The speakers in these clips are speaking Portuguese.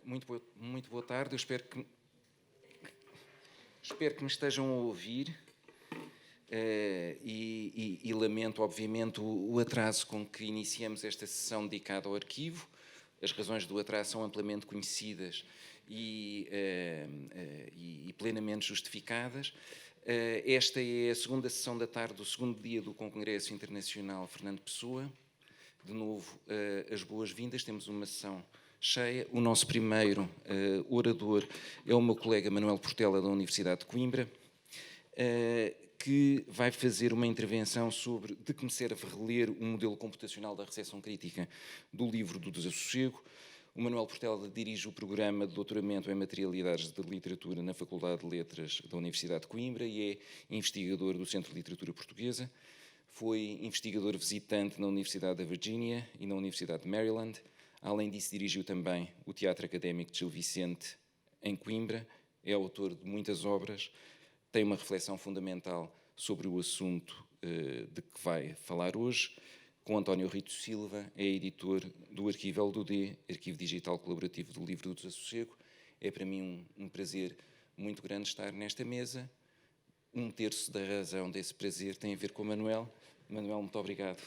Muito boa tarde. Eu espero que me estejam a ouvir e lamento, obviamente, o atraso com que iniciamos esta sessão dedicada ao arquivo. As razões do atraso são amplamente conhecidas e plenamente justificadas. Esta é a segunda sessão da tarde do segundo dia do Congresso Internacional Fernando Pessoa. De novo, as boas-vindas. Temos uma sessão cheia. O nosso primeiro orador é o meu colega Manuel Portela, da Universidade de Coimbra, que vai fazer uma intervenção sobre de que me serve reler o modelo computacional da recepção crítica do livro do Desassossego. O Manuel Portela dirige o programa de doutoramento em materialidades de literatura na Faculdade de Letras da Universidade de Coimbra e é investigador do Centro de Literatura Portuguesa. Foi investigador visitante na Universidade da Virgínia e na Universidade de Maryland. Além disso, dirigiu também o Teatro Académico de Gil Vicente, em Coimbra. É autor de muitas obras. Tem uma reflexão fundamental sobre o assunto de que vai falar hoje. Com António Rito Silva, é editor do Arquivo LDD, Arquivo Digital Colaborativo do Livro do Desassossego. É para mim um prazer muito grande estar nesta mesa. Um terço da razão desse prazer tem a ver com o Manuel. Manuel, muito obrigado.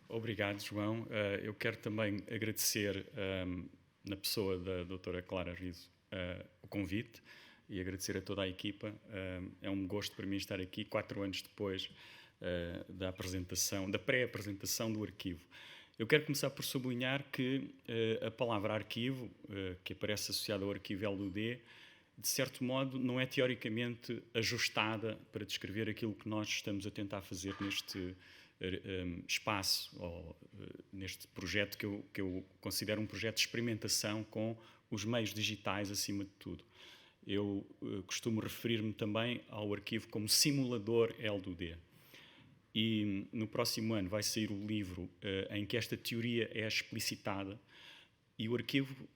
Obrigado, João. Eu quero também agradecer, na pessoa da doutora Clara Riso, o convite e agradecer a toda a equipa. É um gosto para mim estar aqui 4 anos depois da pré-apresentação do arquivo. Eu quero começar por sublinhar que a palavra arquivo, que aparece associada ao arquivo LDD, de certo modo não é teoricamente ajustada para descrever aquilo que nós estamos a tentar fazer neste espaço, ou neste projeto que eu considero um projeto de experimentação com os meios digitais acima de tudo. Eu costumo referir-me também ao arquivo como simulador LDD. E no próximo ano vai sair o livro em que esta teoria é explicitada, e o arquivo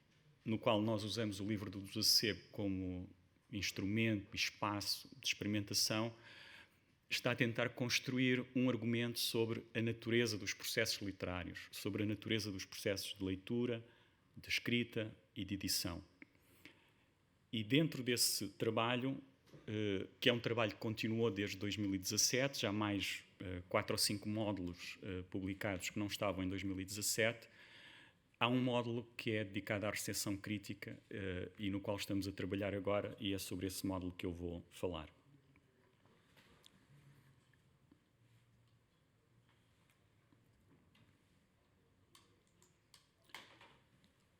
no qual nós usamos o livro do Desassossego como instrumento, espaço de experimentação, está a tentar construir um argumento sobre a natureza dos processos literários, sobre a natureza dos processos de leitura, de escrita e de edição. E dentro desse trabalho, que é um trabalho que continuou desde 2017, já mais 4 ou 5 módulos publicados que não estavam em 2017, há um módulo que é dedicado à recepção crítica e no qual estamos a trabalhar agora, e é sobre esse módulo que eu vou falar.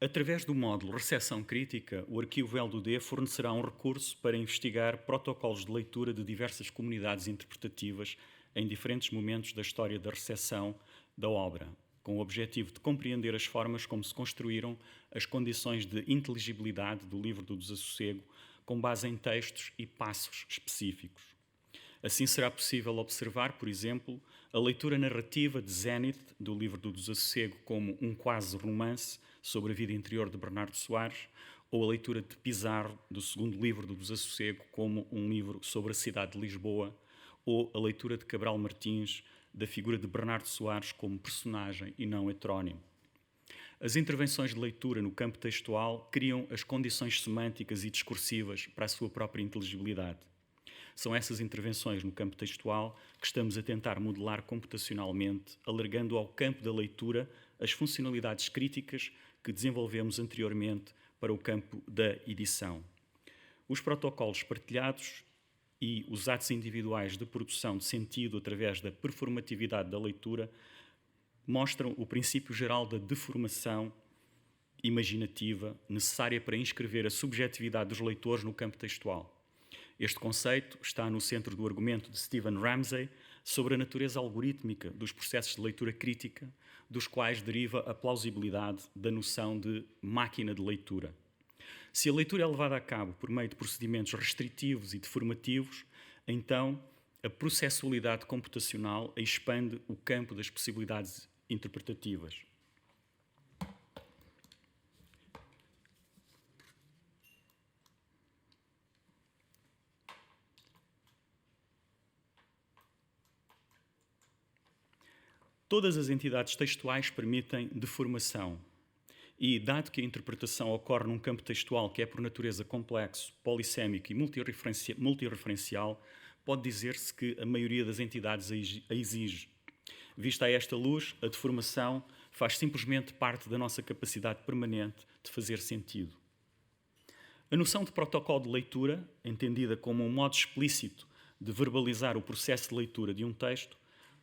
Através do módulo Recepção Crítica, o arquivo LDD fornecerá um recurso para investigar protocolos de leitura de diversas comunidades interpretativas em diferentes momentos da história da recepção da obra, com o objetivo de compreender as formas como se construíram as condições de inteligibilidade do livro do Desassossego, com base em textos e passos específicos. Assim será possível observar, por exemplo, a leitura narrativa de Zenith, do livro do Desassossego, como um quase romance sobre a vida interior de Bernardo Soares, ou a leitura de Pizarro, do segundo livro do Desassossego, como um livro sobre a cidade de Lisboa, ou a leitura de Cabral Martins, da figura de Bernardo Soares como personagem e não heterónimo. As intervenções de leitura no campo textual criam as condições semânticas e discursivas para a sua própria inteligibilidade. São essas intervenções no campo textual que estamos a tentar modelar computacionalmente, alargando ao campo da leitura as funcionalidades críticas que desenvolvemos anteriormente para o campo da edição. Os protocolos partilhados e os atos individuais de produção de sentido através da performatividade da leitura mostram o princípio geral da deformação imaginativa necessária para inscrever a subjetividade dos leitores no campo textual. Este conceito está no centro do argumento de Stephen Ramsey sobre a natureza algorítmica dos processos de leitura crítica, dos quais deriva a plausibilidade da noção de máquina de leitura. Se a leitura é levada a cabo por meio de procedimentos restritivos e deformativos, então a processualidade computacional expande o campo das possibilidades interpretativas. Todas as entidades textuais permitem deformação. E, dado que a interpretação ocorre num campo textual que é por natureza complexo, polissémico e multirreferencial, pode dizer-se que a maioria das entidades a exige. Vista a esta luz, a deformação faz simplesmente parte da nossa capacidade permanente de fazer sentido. A noção de protocolo de leitura, entendida como um modo explícito de verbalizar o processo de leitura de um texto,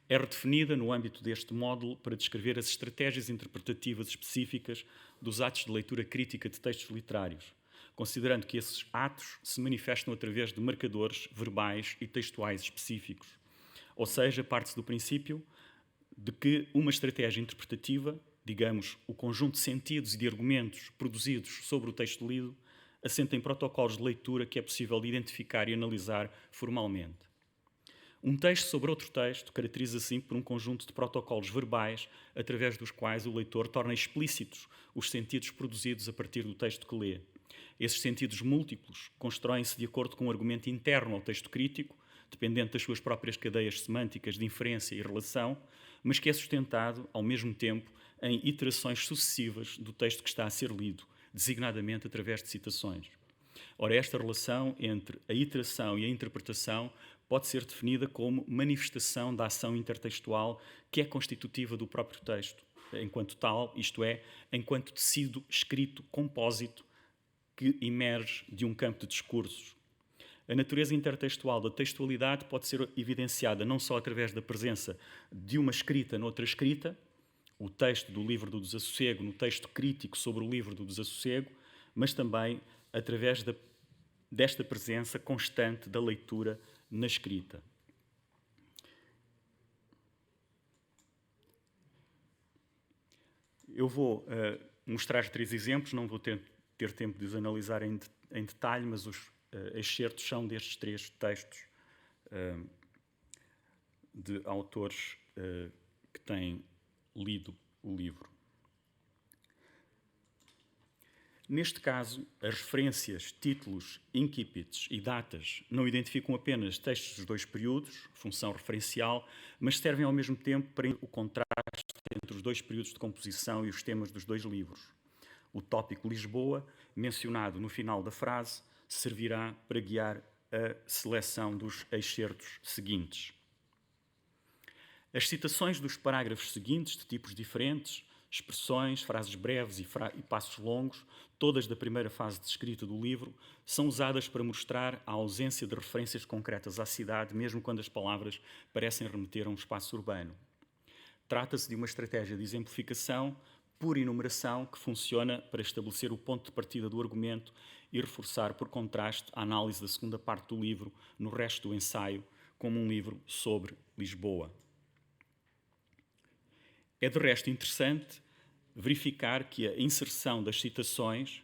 é redefinida no âmbito deste módulo para descrever as estratégias interpretativas específicas dos atos de leitura crítica de textos literários, considerando que esses atos se manifestam através de marcadores verbais e textuais específicos. Ou seja, parte-se do princípio de que uma estratégia interpretativa, digamos, o conjunto de sentidos e de argumentos produzidos sobre o texto lido, assenta em protocolos de leitura que é possível identificar e analisar formalmente. Um texto sobre outro texto caracteriza-se por um conjunto de protocolos verbais através dos quais o leitor torna explícitos os sentidos produzidos a partir do texto que lê. Esses sentidos múltiplos constroem-se de acordo com um argumento interno ao texto crítico, dependente das suas próprias cadeias semânticas de inferência e relação, mas que é sustentado, ao mesmo tempo, em iterações sucessivas do texto que está a ser lido, designadamente através de citações. Ora, esta relação entre a iteração e a interpretação pode ser definida como manifestação da ação intertextual que é constitutiva do próprio texto, enquanto tal, isto é, enquanto tecido escrito compósito que emerge de um campo de discursos. A natureza intertextual da textualidade pode ser evidenciada não só através da presença de uma escrita noutra escrita, o texto do Livro do Desassossego no texto crítico sobre o Livro do Desassossego, mas também através desta presença constante da leitura na escrita. Eu vou mostrar 3 exemplos, não vou ter tempo de os analisar em detalhe, mas os excertos são destes 3 textos de autores que têm lido o livro. Neste caso, as referências, títulos, incipits e datas não identificam apenas textos dos 2 períodos, função referencial, mas servem ao mesmo tempo para o contraste entre os 2 períodos de composição e os temas dos 2 livros. O tópico Lisboa, mencionado no final da frase, servirá para guiar a seleção dos excertos seguintes. As citações dos parágrafos seguintes, de tipos diferentes, expressões, frases breves e passos longos, todas da primeira fase de escrita do livro, são usadas para mostrar a ausência de referências concretas à cidade, mesmo quando as palavras parecem remeter a um espaço urbano. Trata-se de uma estratégia de exemplificação por enumeração que funciona para estabelecer o ponto de partida do argumento e reforçar, por contraste, a análise da segunda parte do livro no resto do ensaio, como um livro sobre Lisboa. É, de resto, interessante verificar que a inserção das citações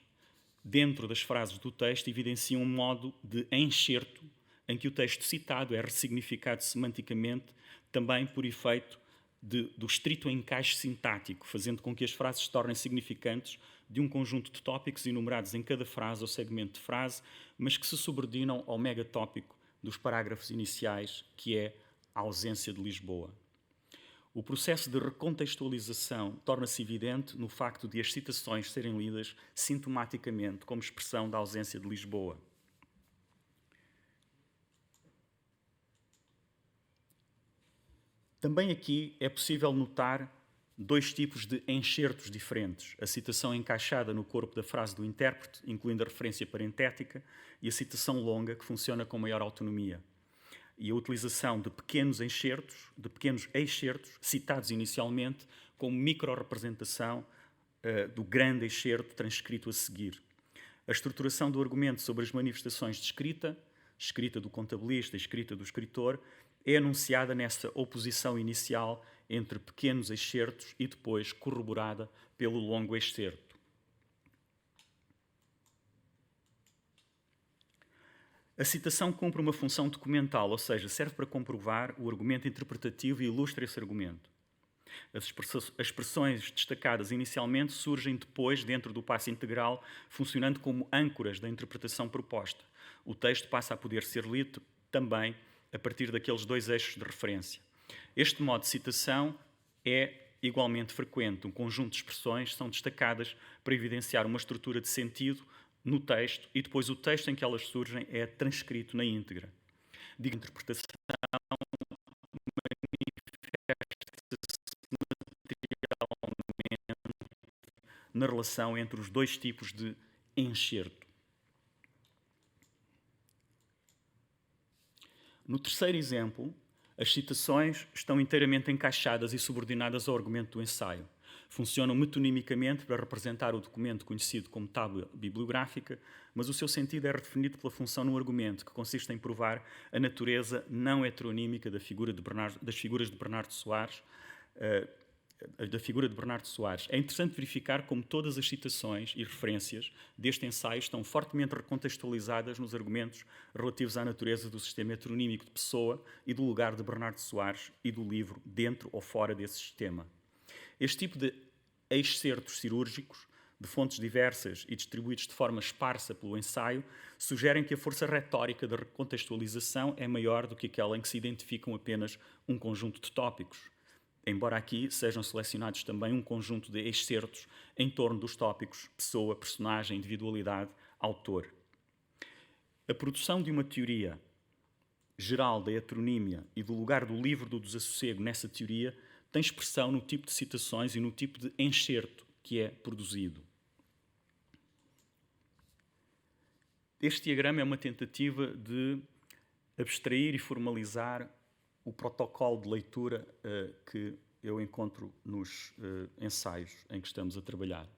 dentro das frases do texto evidencia um modo de enxerto em que o texto citado é ressignificado semanticamente também por efeito do estrito encaixe sintático, fazendo com que as frases se tornem significantes de um conjunto de tópicos enumerados em cada frase ou segmento de frase, mas que se subordinam ao megatópico dos parágrafos iniciais, que é a ausência de Lisboa. O processo de recontextualização torna-se evidente no facto de as citações serem lidas sintomaticamente como expressão da ausência de Lisboa. Também aqui é possível notar 2 tipos de enxertos diferentes. A citação encaixada no corpo da frase do intérprete, incluindo a referência parentética, e a citação longa, que funciona com maior autonomia. E a utilização de pequenos excertos, citados inicialmente, como micro-representação do grande excerto transcrito a seguir. A estruturação do argumento sobre as manifestações de escrita, escrita do contabilista e escrita do escritor, é anunciada nessa oposição inicial entre pequenos excertos e depois corroborada pelo longo excerto. A citação cumpre uma função documental, ou seja, serve para comprovar o argumento interpretativo e ilustra esse argumento. As expressões destacadas inicialmente surgem depois dentro do passo integral, funcionando como âncoras da interpretação proposta. O texto passa a poder ser lido também a partir daqueles 2 eixos de referência. Este modo de citação é igualmente frequente. Um conjunto de expressões são destacadas para evidenciar uma estrutura de sentido no texto e depois o texto em que elas surgem é transcrito na íntegra. Digo, a interpretação na relação entre os dois tipos de enxerto. No terceiro exemplo, as citações estão inteiramente encaixadas e subordinadas ao argumento do ensaio. Funcionam metonimicamente para representar o documento conhecido como tábua bibliográfica, mas o seu sentido é redefinido pela função no argumento, que consiste em provar a natureza não heteronímica das figuras de Bernardo Soares. É interessante verificar como todas as citações e referências deste ensaio estão fortemente recontextualizadas nos argumentos relativos à natureza do sistema heteronímico de Pessoa e do lugar de Bernardo Soares e do livro dentro ou fora desse sistema. Este tipo de excertos cirúrgicos, de fontes diversas e distribuídos de forma esparsa pelo ensaio, sugerem que a força retórica da recontextualização é maior do que aquela em que se identificam apenas um conjunto de tópicos, embora aqui sejam selecionados também um conjunto de excertos em torno dos tópicos pessoa, personagem, individualidade, autor. A produção de uma teoria geral da heteronímia e do lugar do livro do desassossego nessa teoria tem expressão no tipo de citações e no tipo de enxerto que é produzido. Este diagrama é uma tentativa de abstrair e formalizar o protocolo de leitura que eu encontro nos ensaios em que estamos a trabalhar.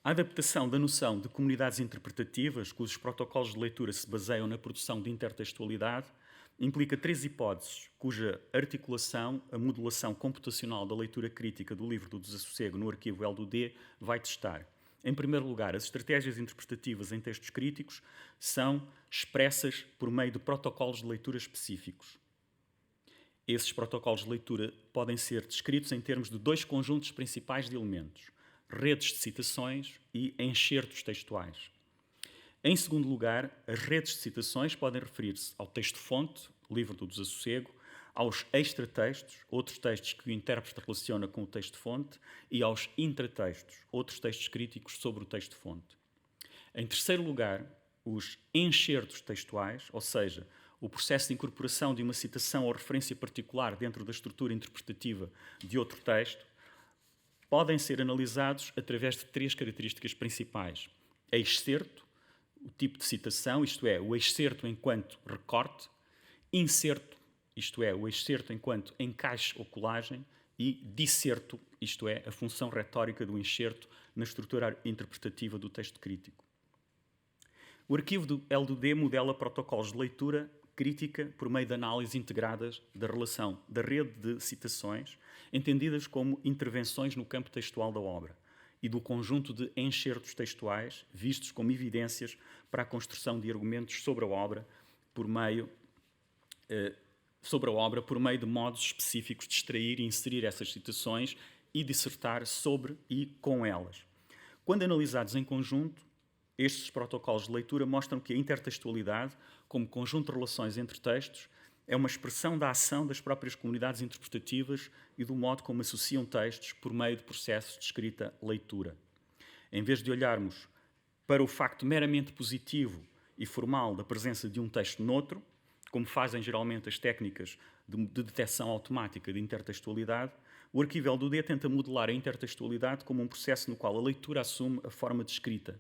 A adaptação da noção de comunidades interpretativas, cujos protocolos de leitura se baseiam na produção de intertextualidade, implica três hipóteses, cuja articulação, a modulação computacional da leitura crítica do livro do desassossego no arquivo L/D vai testar. Em primeiro lugar, as estratégias interpretativas em textos críticos são expressas por meio de protocolos de leitura específicos. Esses protocolos de leitura podem ser descritos em termos de dois conjuntos principais de elementos: redes de citações e enxertos textuais. Em segundo lugar, as redes de citações podem referir-se ao texto-fonte, livro do desassossego, aos extratextos, outros textos que o intérprete relaciona com o texto-fonte, e aos intratextos, outros textos críticos sobre o texto-fonte. Em terceiro lugar, os enxertos textuais, ou seja, o processo de incorporação de uma citação ou referência particular dentro da estrutura interpretativa de outro texto, podem ser analisados através de três características principais: excerto, o tipo de citação, isto é, o excerto enquanto recorte; inserto, isto é, o excerto enquanto encaixe ou colagem; e disserto, isto é, a função retórica do enxerto na estrutura interpretativa do texto crítico. O arquivo do L/D modela protocolos de leitura crítica por meio de análises integradas da relação da rede de citações, entendidas como intervenções no campo textual da obra, e do conjunto de enxertos textuais, vistos como evidências para a construção de argumentos sobre a obra por meio de modos específicos de extrair e inserir essas citações e dissertar sobre e com elas. Quando analisados em conjunto, estes protocolos de leitura mostram que a intertextualidade, como conjunto de relações entre textos, é uma expressão da ação das próprias comunidades interpretativas e do modo como associam textos por meio de processos de escrita-leitura. Em vez de olharmos para o facto meramente positivo e formal da presença de um texto noutro, como fazem geralmente as técnicas de detecção automática de intertextualidade, o arquivo L/D tenta modelar a intertextualidade como um processo no qual a leitura assume a forma de escrita.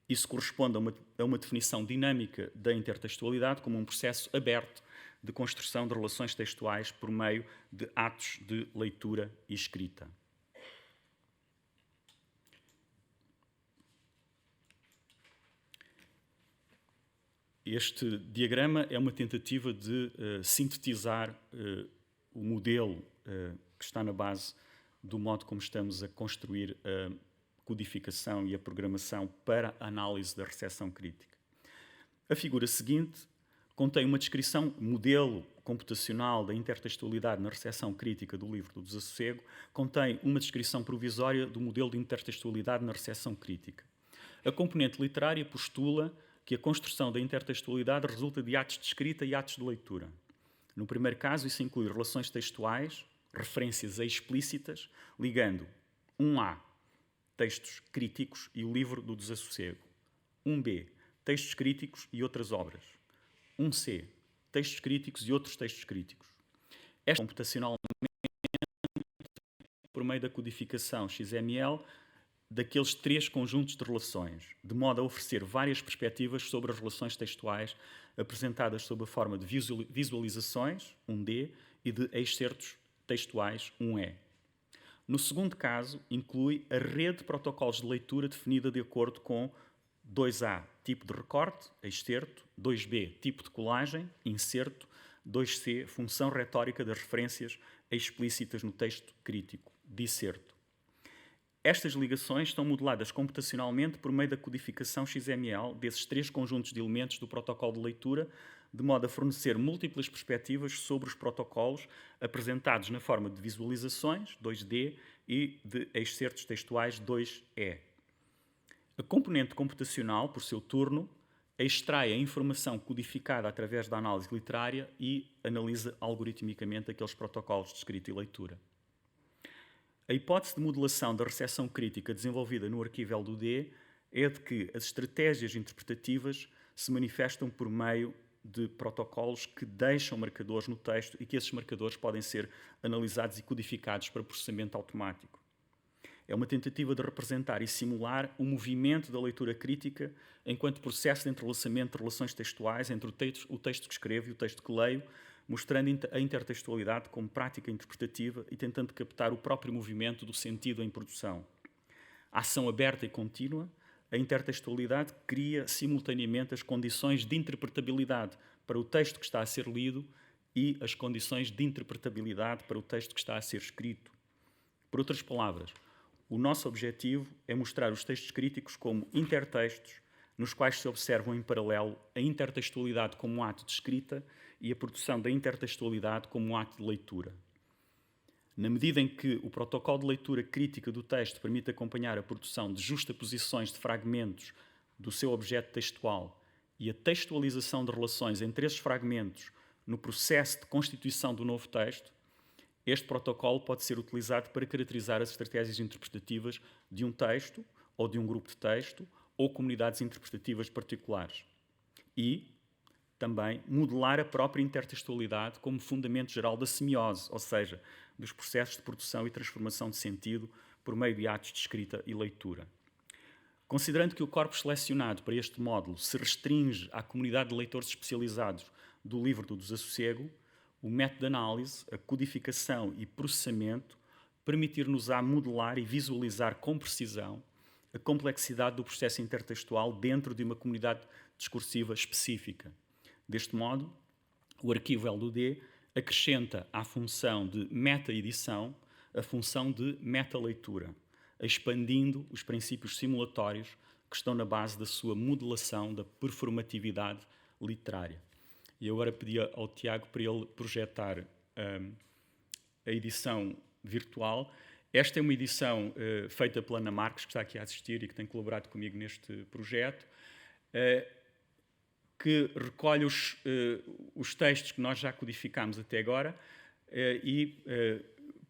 Isso corresponde a uma definição dinâmica da intertextualidade como um processo aberto de construção de relações textuais por meio de atos de leitura e escrita. Este diagrama é uma tentativa de sintetizar o modelo que está na base do modo como estamos a construir a codificação e a programação para a análise da recepção crítica. A figura seguinte contém uma descrição, modelo computacional da intertextualidade na recepção crítica do livro do desassossego, contém uma descrição provisória do modelo de intertextualidade na recepção crítica. A componente literária postula que a construção da intertextualidade resulta de atos de escrita e atos de leitura. No primeiro caso, isso inclui relações textuais, referências explícitas, ligando 1A, textos críticos e o livro do Desassossego. 1B, textos críticos e outras obras. 1C, textos críticos e outros textos críticos. Esta computacionalmente por meio da codificação XML daqueles 3 conjuntos de relações, de modo a oferecer várias perspectivas sobre as relações textuais apresentadas sob a forma de visualizações, 1D, e de excertos textuais, 1E. No segundo caso, inclui a rede de protocolos de leitura definida de acordo com 2A, tipo de recorte, excerto, 2B, tipo de colagem, inserto, 2C, função retórica das referências explícitas no texto crítico, disserto. Estas ligações estão modeladas computacionalmente por meio da codificação XML desses 3 conjuntos de elementos do protocolo de leitura, de modo a fornecer múltiplas perspectivas sobre os protocolos apresentados na forma de visualizações, 2D, e de excertos textuais, 2E. A componente computacional, por seu turno, extrai a informação codificada através da análise literária e analisa algoritmicamente aqueles protocolos de escrita e leitura. A hipótese de modelação da recepção crítica desenvolvida no arquivo LDD é de que as estratégias interpretativas se manifestam por meio de protocolos que deixam marcadores no texto e que esses marcadores podem ser analisados e codificados para processamento automático. É uma tentativa de representar e simular o movimento da leitura crítica enquanto processo de entrelaçamento de relações textuais entre o texto que escrevo e o texto que leio, mostrando a intertextualidade como prática interpretativa e tentando captar o próprio movimento do sentido em produção. A ação aberta e contínua, a intertextualidade cria simultaneamente as condições de interpretabilidade para o texto que está a ser lido e as condições de interpretabilidade para o texto que está a ser escrito. Por outras palavras, o nosso objetivo é mostrar os textos críticos como intertextos, nos quais se observam em paralelo a intertextualidade como um ato de escrita e a produção da intertextualidade como um ato de leitura. Na medida em que o protocolo de leitura crítica do texto permite acompanhar a produção de justaposições de fragmentos do seu objeto textual e a textualização de relações entre esses fragmentos no processo de constituição do novo texto, este protocolo pode ser utilizado para caracterizar as estratégias interpretativas de um texto ou de um grupo de texto ou comunidades interpretativas particulares. E também modelar a própria intertextualidade como fundamento geral da semiose, ou seja, dos processos de produção e transformação de sentido por meio de atos de escrita e leitura. Considerando que o corpus selecionado para este módulo se restringe à comunidade de leitores especializados do livro do Desassossego, o método de análise, a codificação e processamento permitir-nos-á modelar e visualizar com precisão a complexidade do processo intertextual dentro de uma comunidade discursiva específica. Deste modo, o arquivo LDD acrescenta à função de meta-edição a função de meta-leitura, expandindo os princípios simulatórios que estão na base da sua modelação da performatividade literária. E eu agora pedi ao Tiago para ele projetar a edição virtual. Esta é uma edição feita pela Ana Marques, que está aqui a assistir e que tem colaborado comigo neste projeto, que recolhe os textos que nós já codificámos até agora e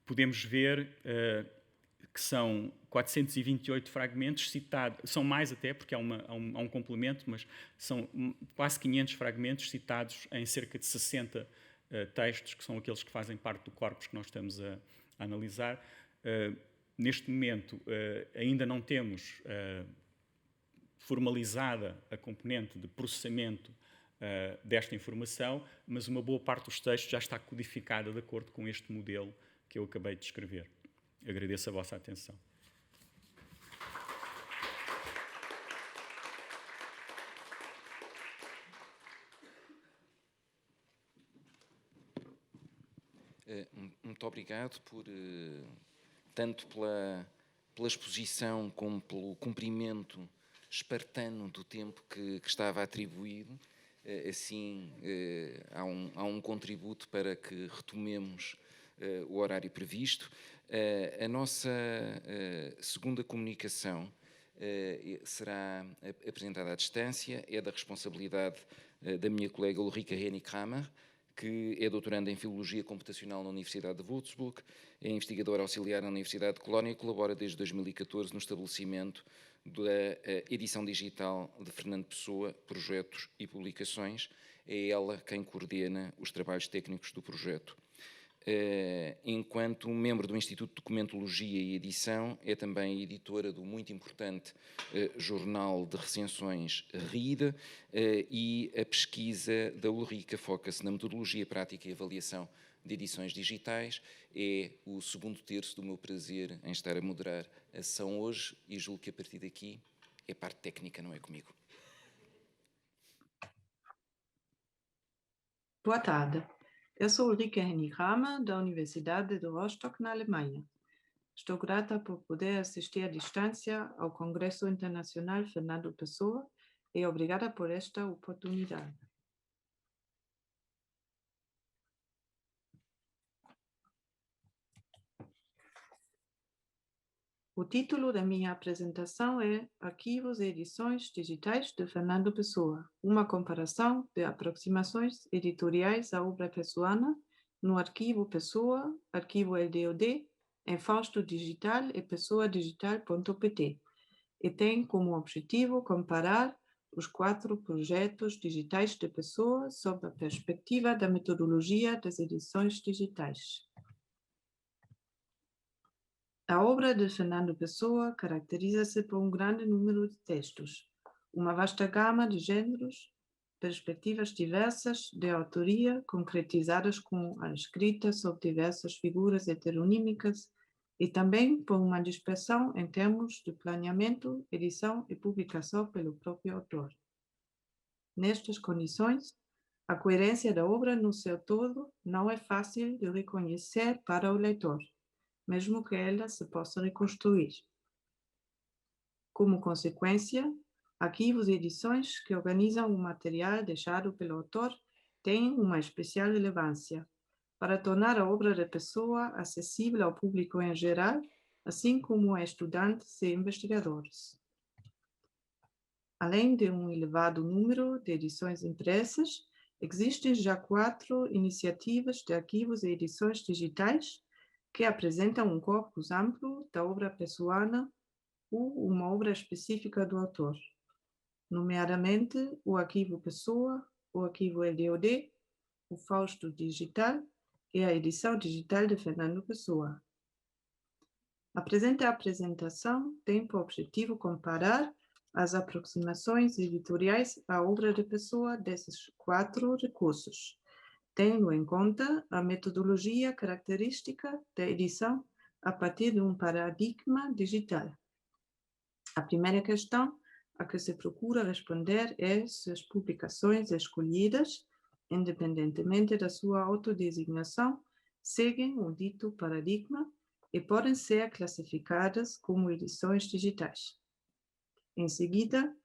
podemos ver que são 428 fragmentos citados, são mais até, porque há um complemento, mas são quase 500 fragmentos citados em cerca de 60 textos, que são aqueles que fazem parte do corpus que nós estamos a analisar. Neste momento, ainda não temos formalizada a componente de processamento desta informação, mas uma boa parte dos textos já está codificada de acordo com este modelo que eu acabei de descrever. Agradeço a vossa atenção. Muito obrigado tanto pela exposição como pelo cumprimento espartano do tempo que estava atribuído. Assim, há um contributo para que retomemos o horário previsto. A nossa segunda comunicação será apresentada à distância, é da responsabilidade da minha colega Ulrika Hennig-Kramer, que é doutoranda em Filologia Computacional na Universidade de Würzburg, é investigadora auxiliar na Universidade de Colónia e colabora desde 2014 no estabelecimento da edição digital de Fernando Pessoa, projetos e publicações. É ela quem coordena os trabalhos técnicos do projeto. Enquanto membro do Instituto de Documentologia e Edição, é também editora do muito importante jornal de recensões RIDA, e a pesquisa da Ulrica foca-se na metodologia prática e avaliação de edições digitais. É o segundo terço do meu prazer em estar a moderar a sessão hoje e julgo que a partir daqui é parte técnica, não é comigo. Boa tarde. Eu sou Ulrike Hennig-Kramer, da Universidade de Rostock, na Alemanha. Estou grata por poder assistir à distância ao Congresso Internacional Fernando Pessoa e obrigada por esta oportunidade. O título da minha apresentação é Arquivos e Edições Digitais de Fernando Pessoa, uma comparação de aproximações editoriais à obra pessoana no Arquivo Pessoa, Arquivo LDOD, em Fausto Digital e pessoadigital.pt, e tem como objetivo comparar os 4 projetos digitais de Pessoa sob a perspectiva da metodologia das edições digitais. A obra de Fernando Pessoa caracteriza-se por um grande número de textos, uma vasta gama de gêneros, perspectivas diversas de autoria concretizadas com a escrita sobre diversas figuras heteronímicas e também por uma dispersão em termos de planeamento, edição e publicação pelo próprio autor. Nestas condições, a coerência da obra no seu todo não é fácil de reconhecer para o leitor, mesmo que ela se possa reconstruir. Como consequência, arquivos e edições que organizam o material deixado pelo autor têm uma especial relevância para tornar a obra da pessoa acessível ao público em geral, assim como a estudantes e investigadores. Além de um elevado número de edições impressas, existem já 4 iniciativas de arquivos e edições digitais que apresentam um corpus amplo da obra pessoana ou uma obra específica do autor, nomeadamente o Arquivo Pessoa, o Arquivo LDOD, o Fausto Digital e a edição digital de Fernando Pessoa. A presente apresentação tem por objetivo comparar as aproximações editoriais à obra de Pessoa desses 4 recursos, tendo em conta a metodologia característica da edição a partir de um paradigma digital. A primeira questão a que se procura responder é se as publicações escolhidas, independentemente da sua autodesignação, seguem o dito paradigma e podem ser classificadas como edições digitais. Em seguida,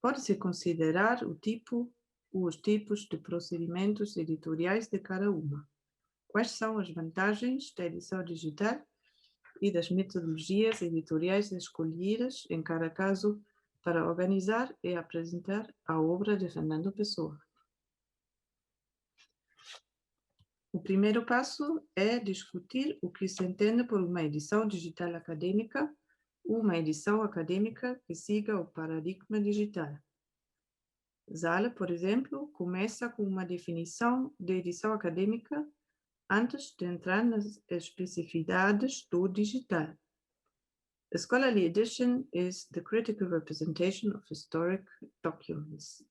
pode-se considerar os tipos de procedimentos editoriais de cada uma. Quais são as vantagens da edição digital e das metodologias editoriais escolhidas em cada caso para organizar e apresentar a obra de Fernando Pessoa? O primeiro passo é discutir o que se entende por uma edição digital acadêmica, uma edição acadêmica que siga o paradigma digital. Zale, por exemplo, começa com uma definição de edição acadêmica antes de entrar nas especificidades do digital. A scholarly edition is the critical representation of historic documents.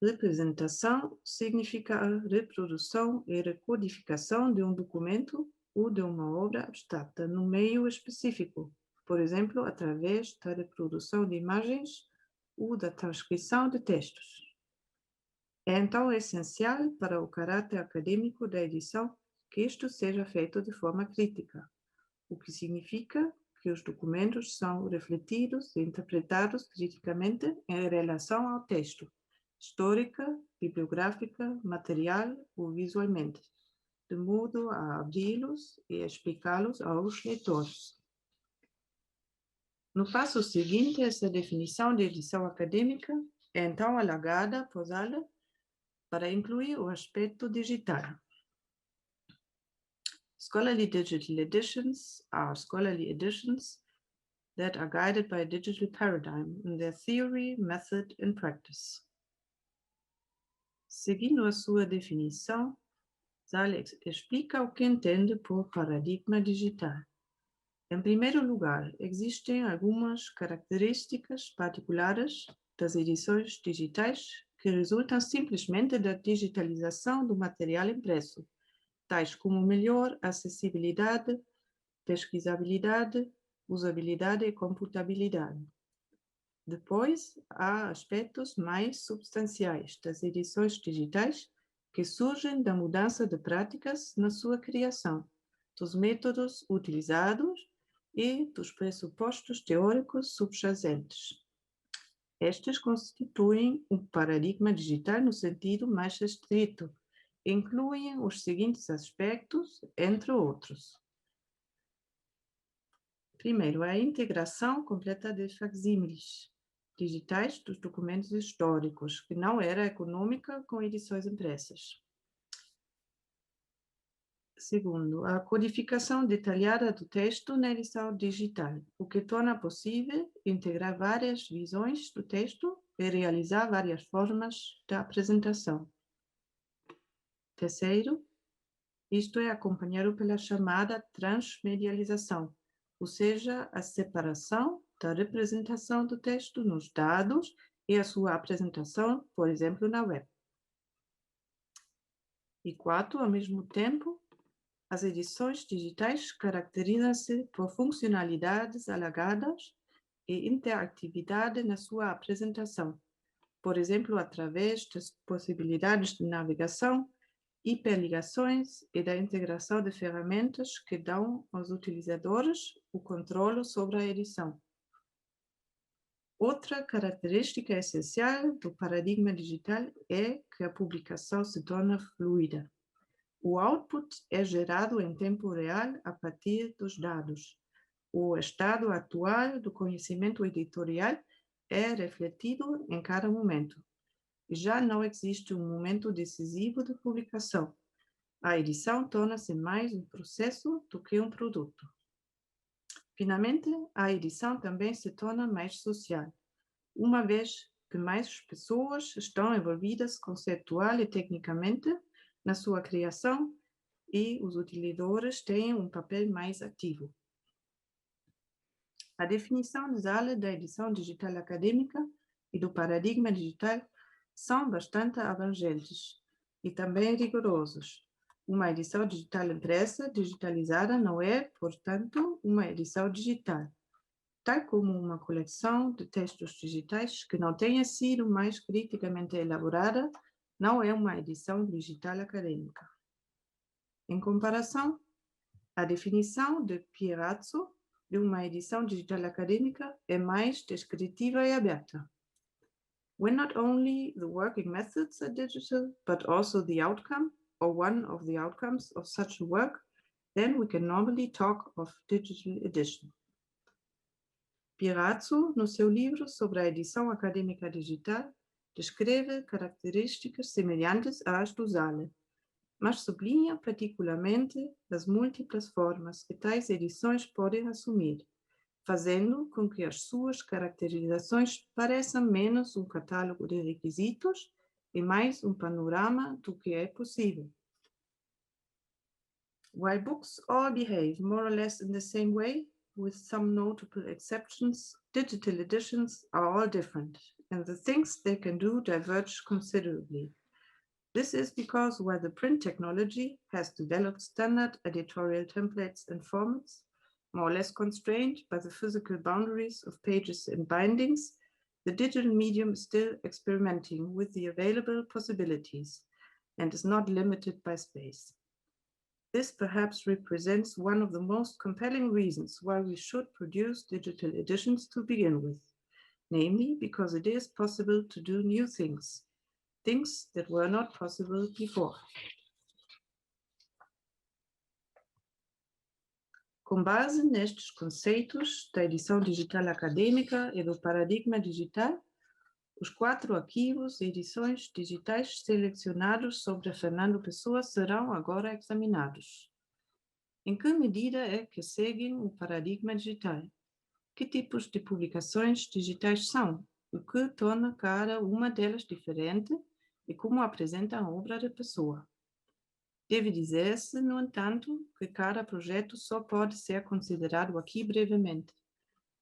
Representação significa a reprodução e recodificação de um documento ou de uma obra abstrata no meio específico, por exemplo, através da reprodução de imagens ou da transcrição de textos. É então essencial para o caráter acadêmico da edição que isto seja feito de forma crítica, o que significa que os documentos são refletidos e interpretados criticamente em relação ao texto, histórica, bibliográfica, material ou visualmente, de modo a abri-los e explicá-los aos leitores. No passo seguinte, essa definição de edição acadêmica é então alargada por Zale para incluir o aspecto digital. Scholarly digital editions are scholarly editions that are guided by a digital paradigm in their theory, method, and practice. Seguindo a sua definição, Zale explica o que entende por paradigma digital. Em primeiro lugar, existem algumas características particulares das edições digitais que resultam simplesmente da digitalização do material impresso, tais como melhor acessibilidade, pesquisabilidade, usabilidade e computabilidade. Depois, há aspectos mais substanciais das edições digitais que surgem da mudança de práticas na sua criação, dos métodos utilizados e dos pressupostos teóricos subjacentes. Estes constituem um paradigma digital no sentido mais estrito, incluem os seguintes aspectos, entre outros. Primeiro, a integração completa de facsímiles digitais dos documentos históricos, que não era econômica com edições impressas. Segundo, a codificação detalhada do texto na edição digital, o que torna possível integrar várias visões do texto e realizar várias formas de apresentação. Terceiro, isto é acompanhado pela chamada transmedialização, ou seja, a separação da representação do texto nos dados e a sua apresentação, por exemplo, na web. E quarto, ao mesmo tempo, as edições digitais caracterizam-se por funcionalidades alargadas e interatividade na sua apresentação, por exemplo, através das possibilidades de navegação, hiperligações e da integração de ferramentas que dão aos utilizadores o controle sobre a edição. Outra característica essencial do paradigma digital é que a publicação se torna fluida. O output é gerado em tempo real a partir dos dados. O estado atual do conhecimento editorial é refletido em cada momento. Já não existe um momento decisivo de publicação. A edição torna-se mais um processo do que um produto. Finalmente, a edição também se torna mais social, uma vez que mais pessoas estão envolvidas conceitual e tecnicamente na sua criação e os utilizadores têm um papel mais ativo. A definição de Zale da edição digital acadêmica e do paradigma digital são bastante abrangentes e também rigorosos. Uma edição digital impressa, digitalizada, não é, portanto, uma edição digital, tal como uma coleção de textos digitais que não tenha sido mais criticamente elaborada, não é uma edição digital acadêmica. Em comparação, a definição de Pierazzo de uma edição digital acadêmica é mais descritiva e aberta. When not only the working methods are digital, but also the outcome or one of the outcomes of such a work, then we can normally talk of digital edition. Pierazzo, no seu livro sobre a edição acadêmica digital, descreve características semelhantes às do Zale, mas sublinha particularmente as múltiplas formas que tais edições podem assumir, fazendo com que as suas caracterizações pareçam menos um catálogo de requisitos e mais um panorama do que é possível. While books all behave more or less in the same way, with some notable exceptions, digital editions are all different, and the things they can do diverge considerably. This is because while the print technology has developed standard editorial templates and formats, more or less constrained by the physical boundaries of pages and bindings, the digital medium is still experimenting with the available possibilities and is not limited by space. This perhaps represents one of the most compelling reasons why we should produce digital editions to begin with, namely because it is possible to do new things that were not possible before. Com base nestes conceitos da edição digital acadêmica e do paradigma digital, Os 4 arquivos e edições digitais selecionados sobre Fernando Pessoa serão agora examinados. Em que medida é que seguem o paradigma digital? Que tipos de publicações digitais são? O que torna cada uma delas diferente e como apresenta a obra da pessoa? Deve dizer-se, no entanto, que cada projeto só pode ser considerado aqui brevemente.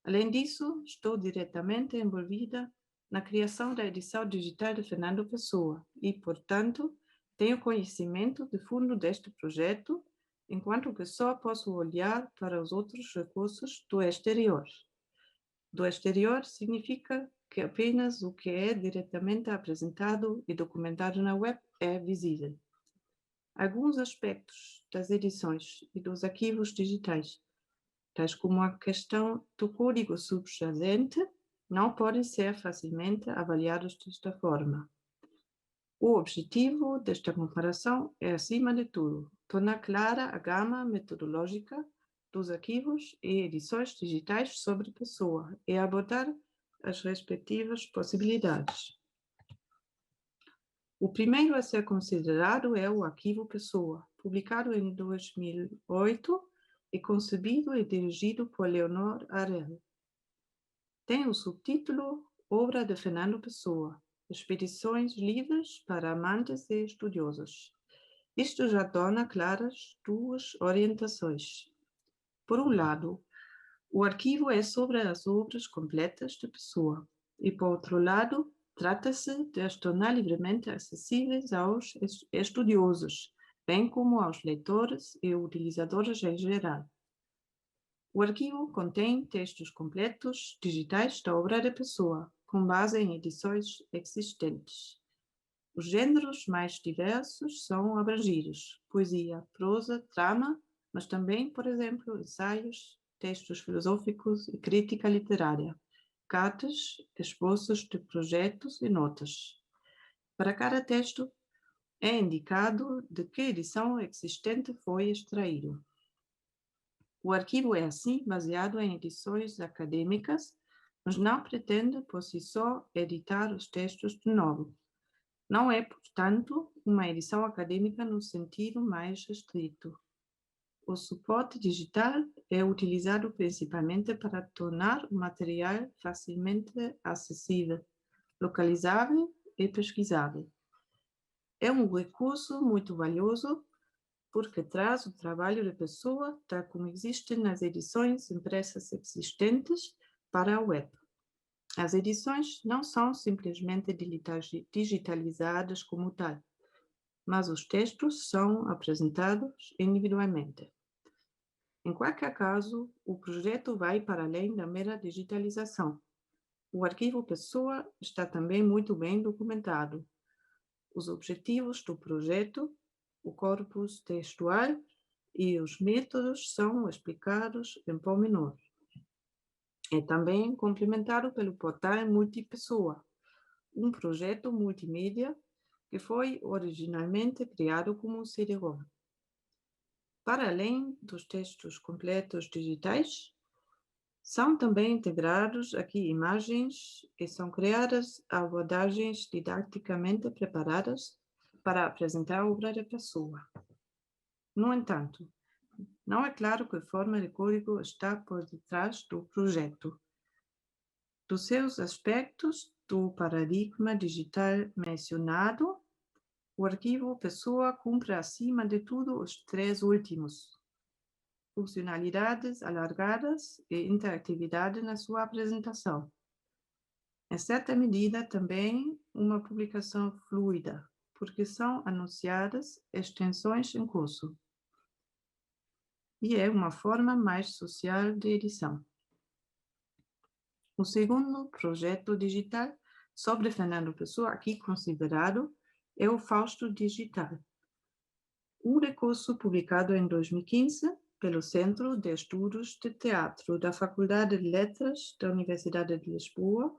Além disso, estou diretamente envolvida na criação da edição digital de Fernando Pessoa e, portanto, tenho conhecimento de fundo deste projeto, enquanto que só posso olhar para os outros recursos do exterior. Do exterior significa que apenas o que é diretamente apresentado e documentado na web é visível. Alguns aspectos das edições e dos arquivos digitais, tais como a questão do código subjacente, não podem ser facilmente avaliados desta forma. O objetivo desta comparação é, acima de tudo, tornar clara a gama metodológica dos arquivos e edições digitais sobre pessoa e abordar as respectivas possibilidades. O primeiro a ser considerado é o Arquivo Pessoa, publicado em 2008 e concebido e dirigido por Leonor Arel. Tem o subtítulo Obra de Fernando Pessoa, Expedições Livres para Amantes e Estudiosos. Isto já torna claras duas orientações. Por um lado, o arquivo é sobre as obras completas de Pessoa, e por outro lado, trata-se de as tornar livremente acessíveis aos estudiosos, bem como aos leitores e utilizadores em geral. O arquivo contém textos completos digitais da obra da pessoa, com base em edições existentes. Os gêneros mais diversos são abrangidos: poesia, prosa, drama, mas também, por exemplo, ensaios, textos filosóficos e crítica literária, cartas, esboços de projetos e notas. Para cada texto, é indicado de que edição existente foi extraído. O arquivo é, assim, baseado em edições acadêmicas, mas não pretende, por si só, editar os textos de novo. Não é, portanto, uma edição acadêmica no sentido mais restrito. O suporte digital é utilizado principalmente para tornar o material facilmente acessível, localizável e pesquisável. É um recurso muito valioso porque traz o trabalho da pessoa, tal como existe nas edições impressas existentes, para a web. As edições não são simplesmente digitalizadas como tal, mas os textos são apresentados individualmente. Em qualquer caso, o projeto vai para além da mera digitalização. O arquivo Pessoa está também muito bem documentado. Os objetivos do projeto, o corpus textual e os métodos são explicados em pormenor. É também complementado pelo portal Multipessoa, um projeto multimídia que foi originalmente criado como CD-ROM. Para além dos textos completos digitais, são também integrados aqui imagens e são criadas abordagens didaticamente preparadas para apresentar a obra da pessoa. No entanto, não é claro que forma de código está por detrás do projeto. Dos seus aspectos do paradigma digital mencionado, o arquivo Pessoa cumpre, acima de tudo, os 3 últimos: funcionalidades alargadas e interatividade na sua apresentação. Em certa medida, também uma publicação fluida, porque são anunciadas extensões em curso. E é uma forma mais social de edição. O segundo projeto digital sobre Fernando Pessoa, aqui considerado, é o Fausto Digital, um recurso publicado em 2015 pelo Centro de Estudos de Teatro da Faculdade de Letras da Universidade de Lisboa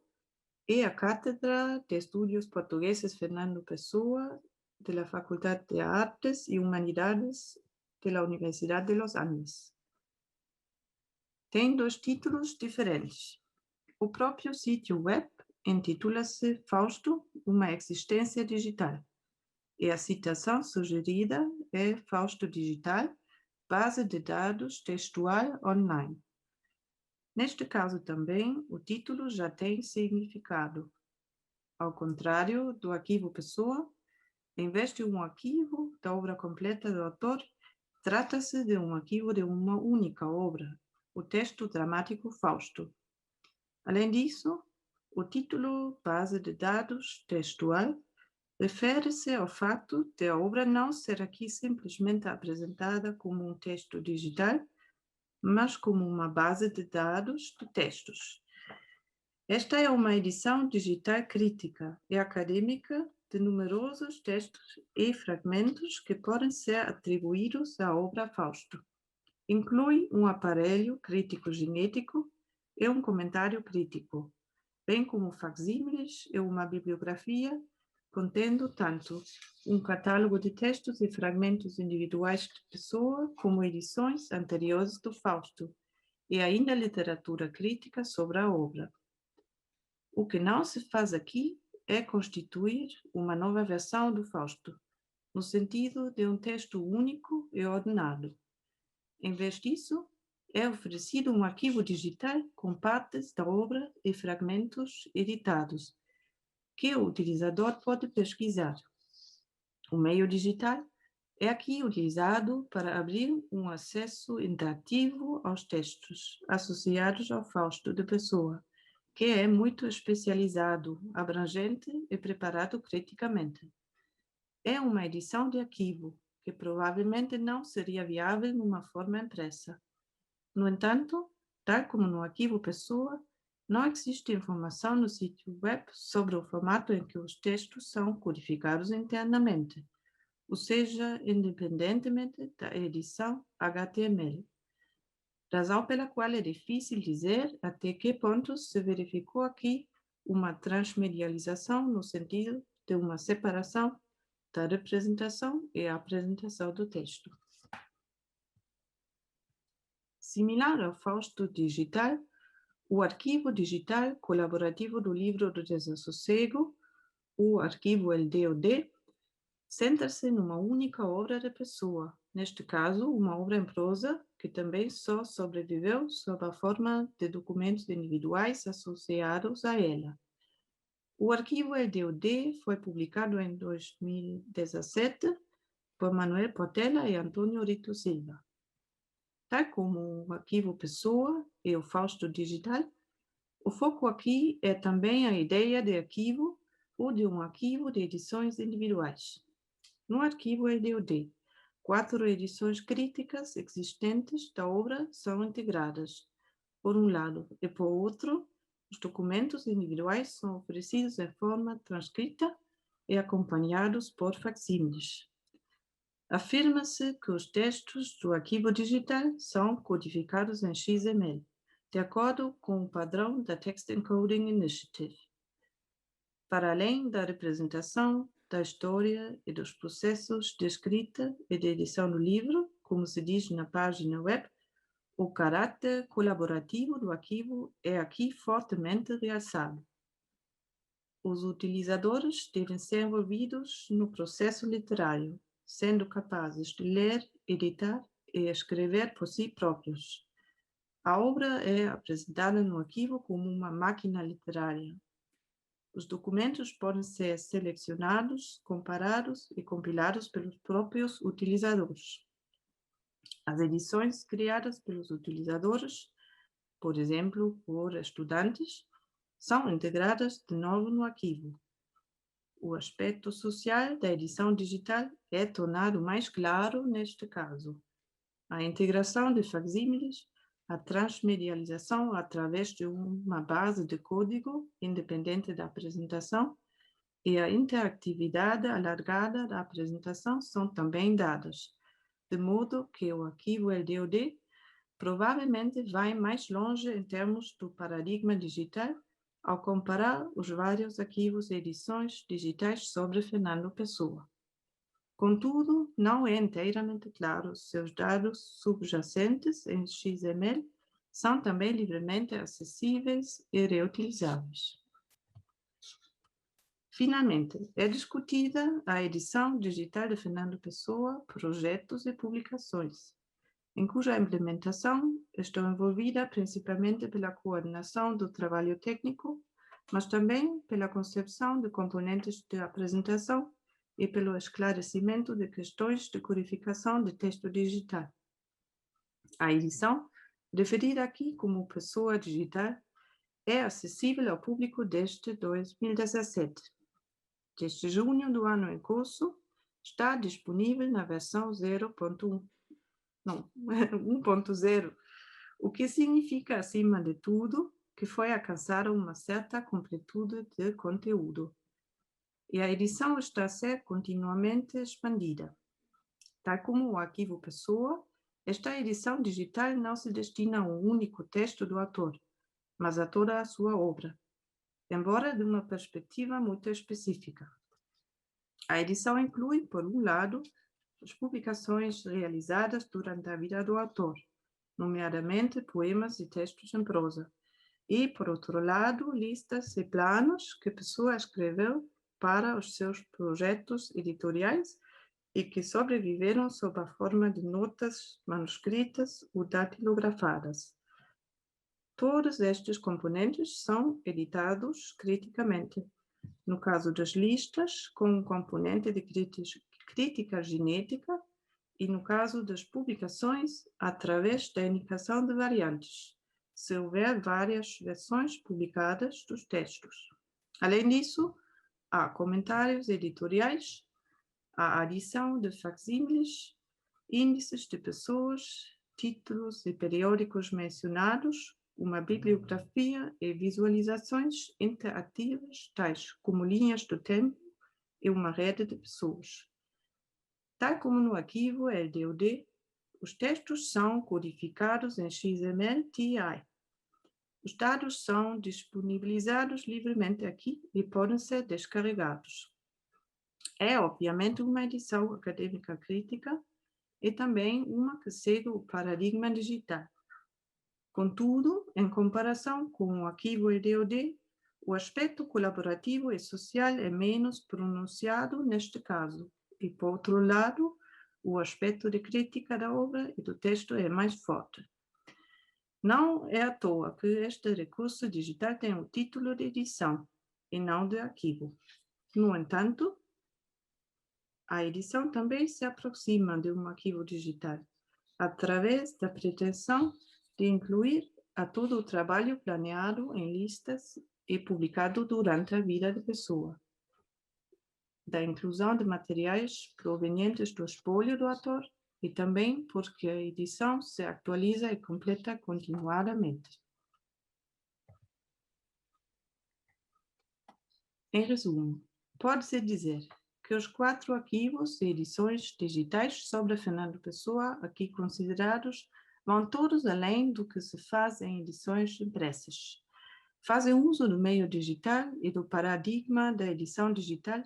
e a Cátedra de Estudos Portugueses Fernando Pessoa da Faculdade de Artes e Humanidades da Universidade de Los Andes. Tem 2 títulos diferentes. O próprio sítio web intitula-se Fausto, uma existência digital. E a citação sugerida é Fausto Digital, base de dados textual online. Neste caso também, o título já tem significado. Ao contrário do arquivo Pessoa, em vez de um arquivo da obra completa do autor, trata-se de um arquivo de uma única obra, o texto dramático Fausto. Além disso, o título Base de Dados Textual refere-se ao fato de a obra não ser aqui simplesmente apresentada como um texto digital, mas como uma base de dados de textos. Esta é uma edição digital crítica e acadêmica de numerosos textos e fragmentos que podem ser atribuídos à obra Fausto. Inclui um aparelho crítico genético e um comentário crítico, bem como facsímiles e uma bibliografia contendo tanto um catálogo de textos e fragmentos individuais de Pessoa como edições anteriores do Fausto e ainda literatura crítica sobre a obra. O que não se faz aqui é constituir uma nova versão do Fausto, no sentido de um texto único e ordenado. Em vez disso, é oferecido um arquivo digital com partes da obra e fragmentos editados, que o utilizador pode pesquisar. O meio digital é aqui utilizado para abrir um acesso interativo aos textos associados ao Fausto de Pessoa, que é muito especializado, abrangente e preparado criticamente. É uma edição de arquivo, que provavelmente não seria viável numa forma impressa. No entanto, tal como no arquivo Pessoa, não existe informação no sítio web sobre o formato em que os textos são codificados internamente, ou seja, independentemente da edição HTML. Razão pela qual é difícil dizer até que ponto se verificou aqui uma transmedialização no sentido de uma separação da representação e apresentação do texto. Similar ao Fausto digital, o arquivo digital colaborativo do livro do Desassossego, o arquivo LDOD, centra-se numa única obra de Pessoa, neste caso, uma obra em prosa que também só sobreviveu sob a forma de documentos individuais associados a ela. O arquivo LDOD foi publicado em 2017 por Manuel Portela e Antônio Rito Silva. Tal como o arquivo Pessoa e o Fausto Digital, o foco aqui é também a ideia de arquivo ou de um arquivo de edições individuais. No arquivo LDOD, 4 edições críticas existentes da obra são integradas, por um lado, e por outro, os documentos individuais são oferecidos em forma transcrita e acompanhados por facsímiles. Afirma-se que os textos do arquivo digital são codificados em XML, de acordo com o padrão da Text Encoding Initiative. Para além da representação, da história e dos processos de escrita e de edição do livro, como se diz na página web, o caráter colaborativo do arquivo é aqui fortemente realçado. Os utilizadores devem ser envolvidos no processo literário, sendo capazes de ler, editar e escrever por si próprios. A obra é apresentada no arquivo como uma máquina literária. Os documentos podem ser selecionados, comparados e compilados pelos próprios utilizadores. As edições criadas pelos utilizadores, por exemplo, por estudantes, são integradas de novo no arquivo. O aspecto social da edição digital é tornado mais claro neste caso. A integração de facsímiles, a transmedialização através de uma base de código independente da apresentação e a interatividade alargada da apresentação são também dadas, de modo que o arquivo LDOD provavelmente vai mais longe em termos do paradigma digital ao comparar os vários arquivos e edições digitais sobre Fernando Pessoa. Contudo, não é inteiramente claro se os dados subjacentes em XML são também livremente acessíveis e reutilizáveis. Finalmente, é discutida a edição digital de Fernando Pessoa, projetos e publicações, em cuja implementação estou envolvida principalmente pela coordenação do trabalho técnico, mas também pela concepção de componentes de apresentação e pelo esclarecimento de questões de codificação de texto digital. A edição, referida aqui como Pessoa Digital, é acessível ao público desde 2017. Desde junho do ano em curso, está disponível na versão 0.1. Não, 1.0, o que significa, acima de tudo, que foi alcançada uma certa completude de conteúdo. E a edição está a ser continuamente expandida. Tal como o arquivo Pessoa, esta edição digital não se destina a um único texto do autor, mas a toda a sua obra, embora de uma perspectiva muito específica. A edição inclui, por um lado, as publicações realizadas durante a vida do autor, nomeadamente poemas e textos em prosa, e, por outro lado, listas e planos que a pessoa escreveu para os seus projetos editoriais e que sobreviveram sob a forma de notas manuscritas ou datilografadas. Todos estes componentes são editados criticamente. No caso das listas, com um componente de crítica genética, e no caso das publicações, através da indicação de variantes, se houver várias versões publicadas dos textos. Além disso, há comentários editoriais, a adição de facsímiles, índices de pessoas, títulos e periódicos mencionados, uma bibliografia e visualizações interativas, tais como linhas do tempo e uma rede de pessoas. Tal como no arquivo LDOD, os textos são codificados em XML/TI. Os dados são disponibilizados livremente aqui e podem ser descarregados. É, obviamente, uma edição acadêmica crítica e também uma que segue o paradigma digital. Contudo, em comparação com o arquivo LDOD, o aspecto colaborativo e social é menos pronunciado neste caso, e, por outro lado, o aspecto de crítica da obra e do texto é mais forte. Não é à toa que este recurso digital tem o título de edição e não de arquivo. No entanto, a edição também se aproxima de um arquivo digital, através da pretensão de incluir a todo o trabalho planeado em listas e publicado durante a vida da pessoa, da inclusão de materiais provenientes do espólio do autor e também porque a edição se atualiza e completa continuadamente. Em resumo, pode-se dizer que os 4 arquivos e edições digitais sobre Fernando Pessoa, aqui considerados, vão todos além do que se faz em edições impressas. Fazem uso do meio digital e do paradigma da edição digital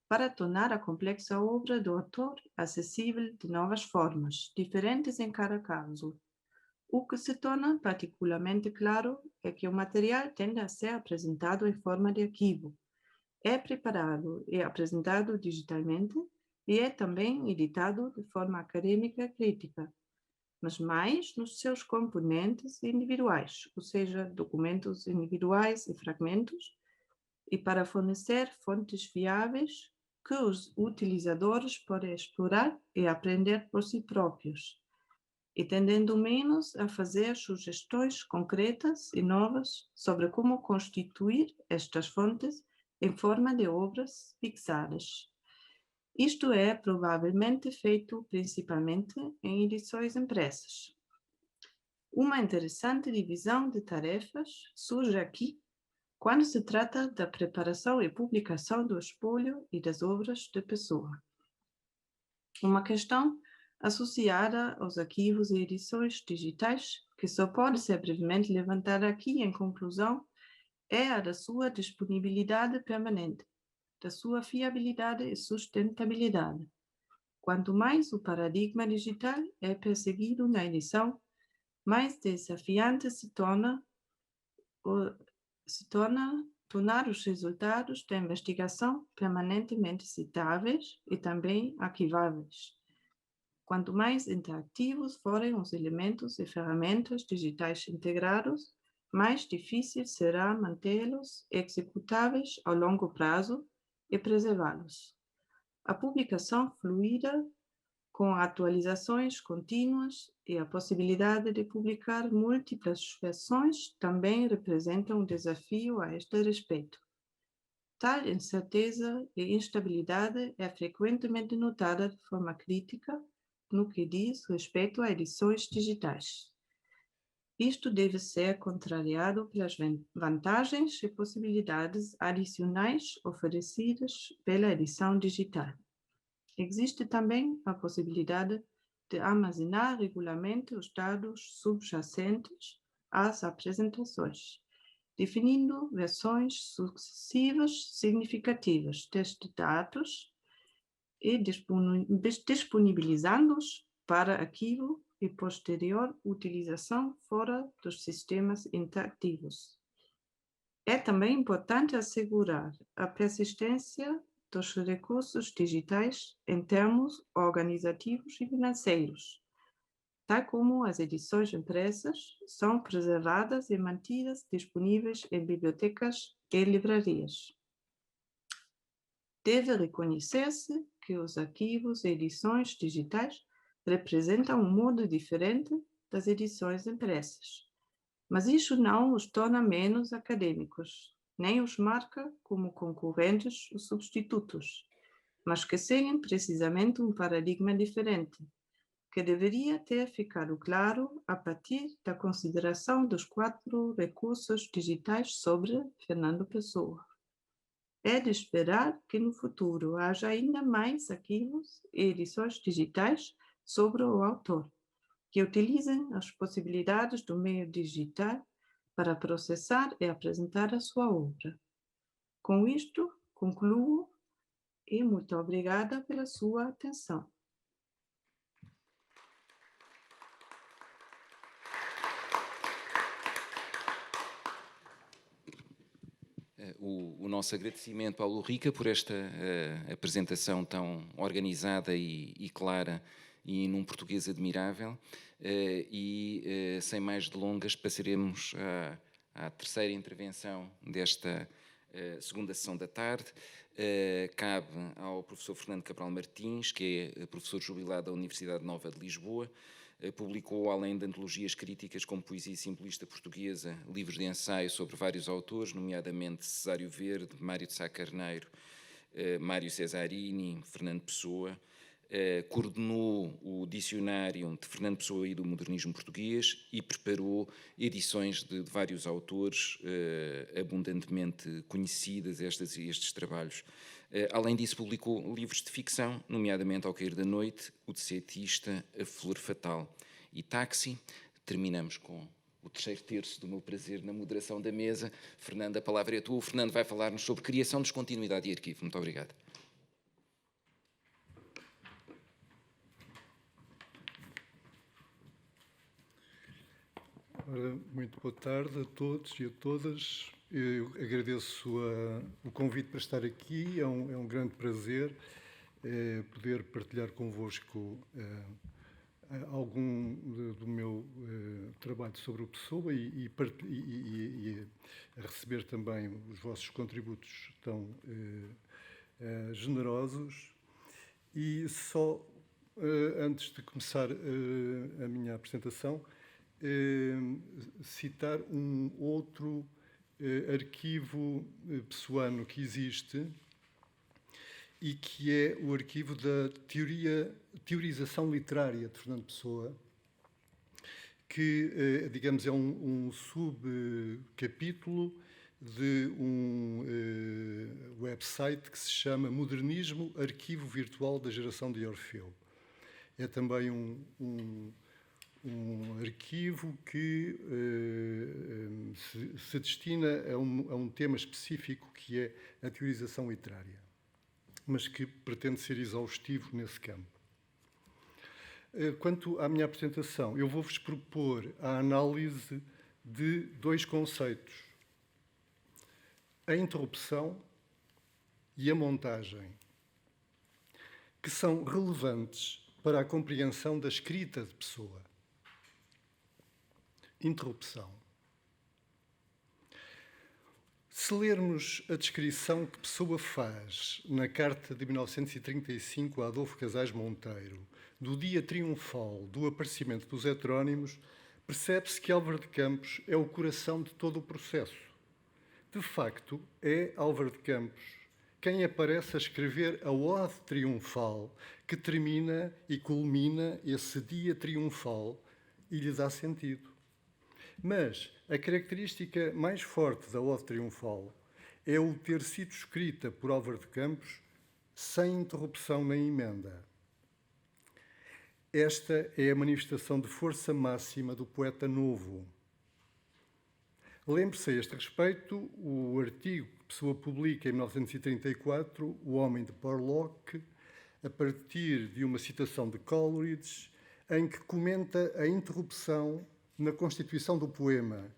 para tornar a complexa obra do autor acessível de novas formas, diferentes em cada caso. O que se torna particularmente claro é que o material tende a ser apresentado em forma de arquivo, é preparado e apresentado digitalmente e é também editado de forma acadêmica e crítica, mas mais nos seus componentes individuais, ou seja, documentos individuais e fragmentos, e para fornecer fontes fiáveis que os utilizadores podem explorar e aprender por si próprios, e tendendo menos a fazer sugestões concretas e novas sobre como constituir estas fontes em forma de obras fixadas. Isto é provavelmente feito principalmente em edições impressas. Uma interessante divisão de tarefas surge aqui quando se trata da preparação e publicação do espólio e das obras de Pessoa. Uma questão associada aos arquivos e edições digitais, que só pode ser brevemente levantada aqui em conclusão, é a da sua disponibilidade permanente, da sua fiabilidade e sustentabilidade. Quanto mais o paradigma digital é perseguido na edição, mais desafiante se torna tornar os resultados da investigação permanentemente citáveis e também arquiváveis. Quanto mais interativos forem os elementos e ferramentas digitais integrados, mais difícil será mantê-los executáveis ao longo prazo e preservá-los. A publicação fluida, com atualizações contínuas e a possibilidade de publicar múltiplas versões, também representa um desafio a este respeito. Tal incerteza e instabilidade é frequentemente notada de forma crítica no que diz respeito a edições digitais. Isto deve ser contrariado pelas vantagens e possibilidades adicionais oferecidas pela edição digital. Existe também a possibilidade de armazenar regularmente os dados subjacentes às apresentações, definindo versões sucessivas significativas destes dados e disponibilizando-os para arquivo e posterior utilização fora dos sistemas interativos. É também importante assegurar a persistência dos recursos digitais em termos organizativos e financeiros, tal como as edições impressas são preservadas e mantidas disponíveis em bibliotecas e livrarias. Deve reconhecer-se que os arquivos e edições digitais representam um modo diferente das edições impressas, mas isso não os torna menos acadêmicos, nem os marca como concorrentes ou substitutos, mas que seguem precisamente um paradigma diferente, que deveria ter ficado claro a partir da consideração dos 4 recursos digitais sobre Fernando Pessoa. É de esperar que no futuro haja ainda mais arquivos e edições digitais sobre o autor, que utilizem as possibilidades do meio digital para processar e apresentar a sua obra. Com isto, concluo e muito obrigada pela sua atenção. O nosso agradecimento, Paulo Rica, por esta apresentação tão organizada e clara e num português admirável. Sem mais delongas, passaremos à terceira intervenção desta segunda sessão da tarde. Cabe ao professor Fernando Cabral Martins, que é professor jubilado da Universidade Nova de Lisboa. Publicou, além de antologias críticas como Poesia Simbolista Portuguesa, livros de ensaio sobre vários autores, nomeadamente Cesário Verde, Mário de Sá Carneiro, Mário Cesarini, Fernando Pessoa. Coordenou o dicionário de Fernando Pessoa e do modernismo português e preparou edições de vários autores abundantemente conhecidas, estes trabalhos. Além disso, publicou livros de ficção, nomeadamente Ao Cair da Noite, O Deceptista, A Flor Fatal e Táxi. Terminamos com o terceiro terço do meu prazer na moderação da mesa. Fernando, a palavra é tua. O Fernando vai falar-nos sobre criação, descontinuidade e arquivo. Muito obrigado. Ora, muito boa tarde a todos e a todas. Eu agradeço o convite para estar aqui. É um grande prazer poder partilhar convosco algum do meu trabalho sobre o Pessoa e a receber também os vossos contributos tão generosos. E só antes de começar a minha apresentação, citar um outro arquivo pessoano que existe e que é o arquivo da teorização literária de Fernando Pessoa, que, digamos, é um subcapítulo de um website que se chama Modernismo, Arquivo Virtual da Geração de Orfeu. É também um arquivo que se destina a um tema específico que é a teorização literária, mas que pretende ser exaustivo nesse campo. Quanto à minha apresentação, eu vou-vos propor a análise de 2 conceitos. a interrupção e a montagem, que são relevantes para a compreensão da escrita de Pessoa. Interrupção. Se lermos a descrição que Pessoa faz na carta de 1935 a Adolfo Casais Monteiro, do dia triunfal do aparecimento dos heterónimos, percebe-se que Álvaro de Campos é o coração de todo o processo. De facto, é Álvaro de Campos quem aparece a escrever a ode triunfal que termina e culmina esse dia triunfal e lhe dá sentido. Mas a característica mais forte da ode triunfal é o ter sido escrita por Álvaro de Campos sem interrupção nem emenda. Esta é a manifestação de força máxima do poeta novo. Lembre-se a este respeito o artigo que Pessoa publica em 1934, O Homem de Porlock, a partir de uma citação de Coleridge, em que comenta a interrupção na constituição do poema,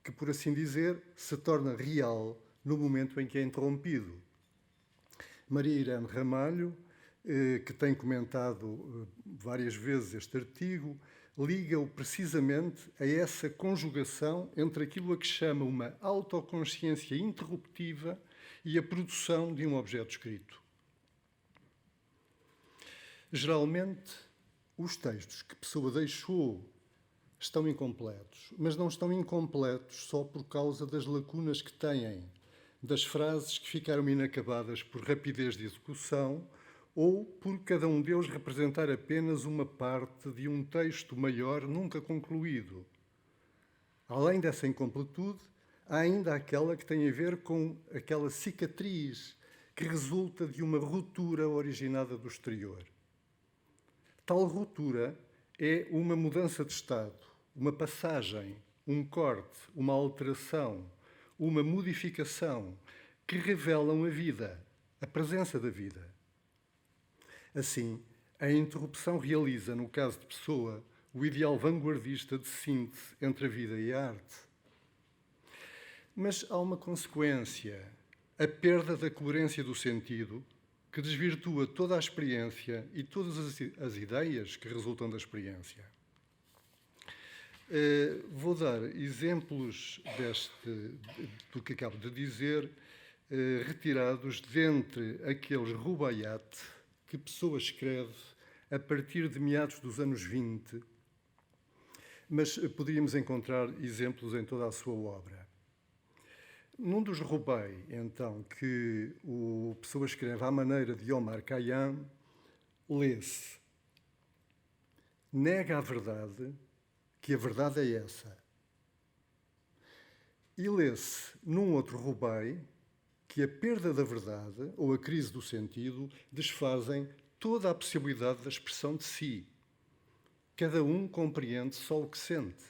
que, por assim dizer, se torna real no momento em que é interrompido. Maria Irene Ramalho, que tem comentado várias vezes este artigo, liga-o precisamente a essa conjugação entre aquilo a que chama uma autoconsciência interruptiva e a produção de um objeto escrito. Geralmente, os textos que Pessoa deixou estão incompletos, mas não estão incompletos só por causa das lacunas que têm, das frases que ficaram inacabadas por rapidez de execução ou por cada um deles representar apenas uma parte de um texto maior nunca concluído. Além dessa incompletude, há ainda aquela que tem a ver com aquela cicatriz que resulta de uma ruptura originada do exterior. Tal ruptura é uma mudança de estado, uma passagem, um corte, uma alteração, uma modificação que revelam a vida, a presença da vida. Assim, a interrupção realiza, no caso de Pessoa, o ideal vanguardista de síntese entre a vida e a arte. Mas há uma consequência, a perda da coerência do sentido, que desvirtua toda a experiência e todas as ideias que resultam da experiência. Vou dar exemplos do que acabo de dizer, retirados dentre aqueles rubaiyat que Pessoa escreve a partir de meados dos anos 20, mas poderíamos encontrar exemplos em toda a sua obra. Num dos rubai, então, que o Pessoa escreve à maneira de Omar Khayyam, lê-se: nega a verdade, que a verdade é essa. E lê-se num outro rubai que a perda da verdade ou a crise do sentido desfazem toda a possibilidade da expressão de si. Cada um compreende só o que sente.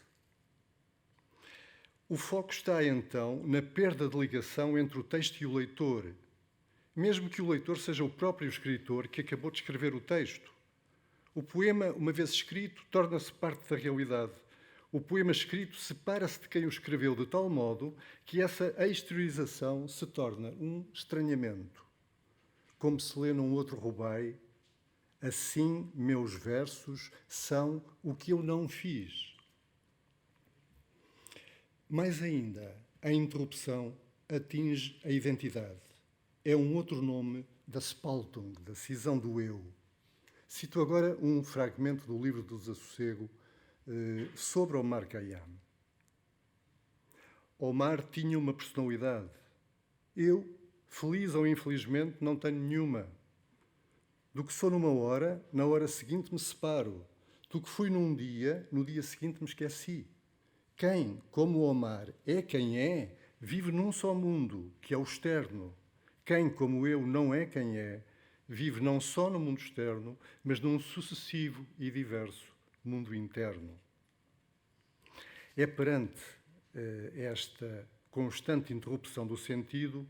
O foco está, então, na perda de ligação entre o texto e o leitor, mesmo que o leitor seja o próprio escritor que acabou de escrever o texto. O poema, uma vez escrito, torna-se parte da realidade. O poema escrito separa-se de quem o escreveu de tal modo que essa exteriorização se torna um estranhamento. Como se lê num outro rubai: assim meus versos são o que eu não fiz. Mais ainda, a interrupção atinge a identidade. É um outro nome da Spaltung, da cisão do eu. Cito agora um fragmento do livro do Desassossego sobre Omar Khayyam. Omar tinha uma personalidade. Eu, feliz ou infelizmente, não tenho nenhuma. Do que sou numa hora, na hora seguinte me separo. Do que fui num dia, no dia seguinte me esqueci. Quem, como Omar, é quem é, vive num só mundo, que é o externo. Quem, como eu, não é quem é, vive não só no mundo externo, mas num sucessivo e diverso mundo interno. É perante esta constante interrupção do sentido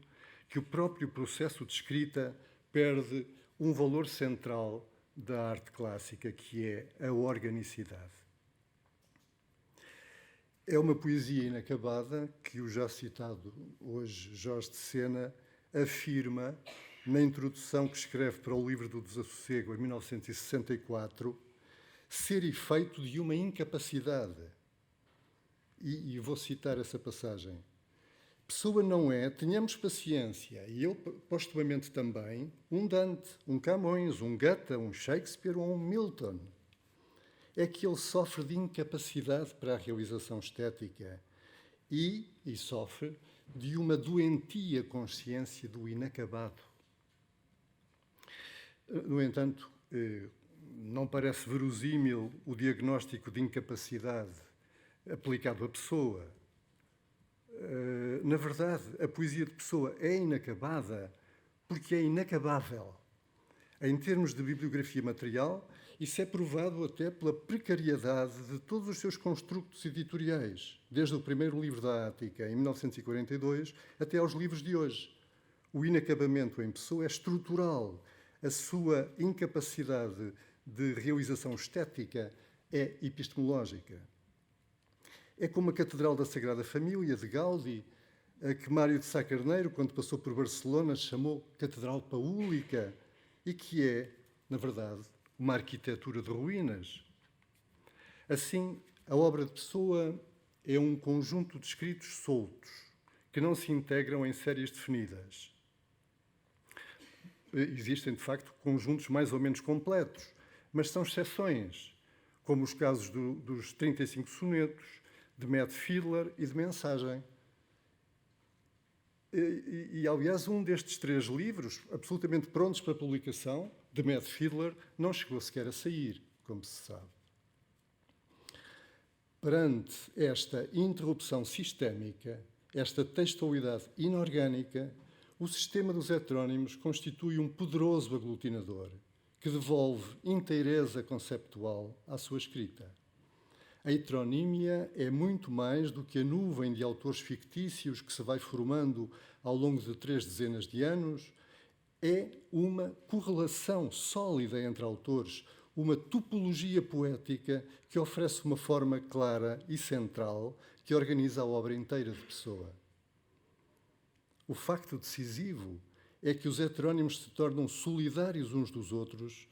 que o próprio processo de escrita perde um valor central da arte clássica, que é a organicidade. É uma poesia inacabada que o já citado hoje Jorge de Sena afirma na introdução que escreve para o livro do Desassossego, em 1964, ser efeito de uma incapacidade. E vou citar essa passagem. Pessoa não é, tenhamos paciência, e eu postumamente também, um Dante, um Camões, um Goethe, um Shakespeare ou um Milton. É que ele sofre de incapacidade para a realização estética e sofre de uma doentia consciência do inacabado. No entanto, não parece verosímil o diagnóstico de incapacidade aplicado à Pessoa. Na verdade, a poesia de Pessoa é inacabada porque é inacabável. Em termos de bibliografia material, isso é provado até pela precariedade de todos os seus construtos editoriais, desde o primeiro livro da Ática, em 1942, até aos livros de hoje. O inacabamento em Pessoa é estrutural. A sua incapacidade de realização estética é epistemológica. É como a Catedral da Sagrada Família, de Gaudí, a que Mário de Sá Carneiro, quando passou por Barcelona, chamou Catedral Paúlica, e que é, na verdade, uma arquitetura de ruínas. Assim, a obra de Pessoa é um conjunto de escritos soltos, que não se integram em séries definidas. Existem, de facto, conjuntos mais ou menos completos, mas são exceções, como os casos dos 35 sonetos, de Matt Fiedler e de Mensagem. Aliás, um destes 3 livros, absolutamente prontos para publicação, de Matt Fiedler, não chegou sequer a sair, como se sabe. Perante esta interrupção sistémica, esta textualidade inorgânica, o sistema dos heterónimos constitui um poderoso aglutinador que devolve inteireza conceptual à sua escrita. A heteronímia é muito mais do que a nuvem de autores fictícios que se vai formando ao longo de 3 dezenas de anos. É uma correlação sólida entre autores, uma topologia poética que oferece uma forma clara e central que organiza a obra inteira de Pessoa. O facto decisivo é que os heterónimos se tornam solidários uns dos outros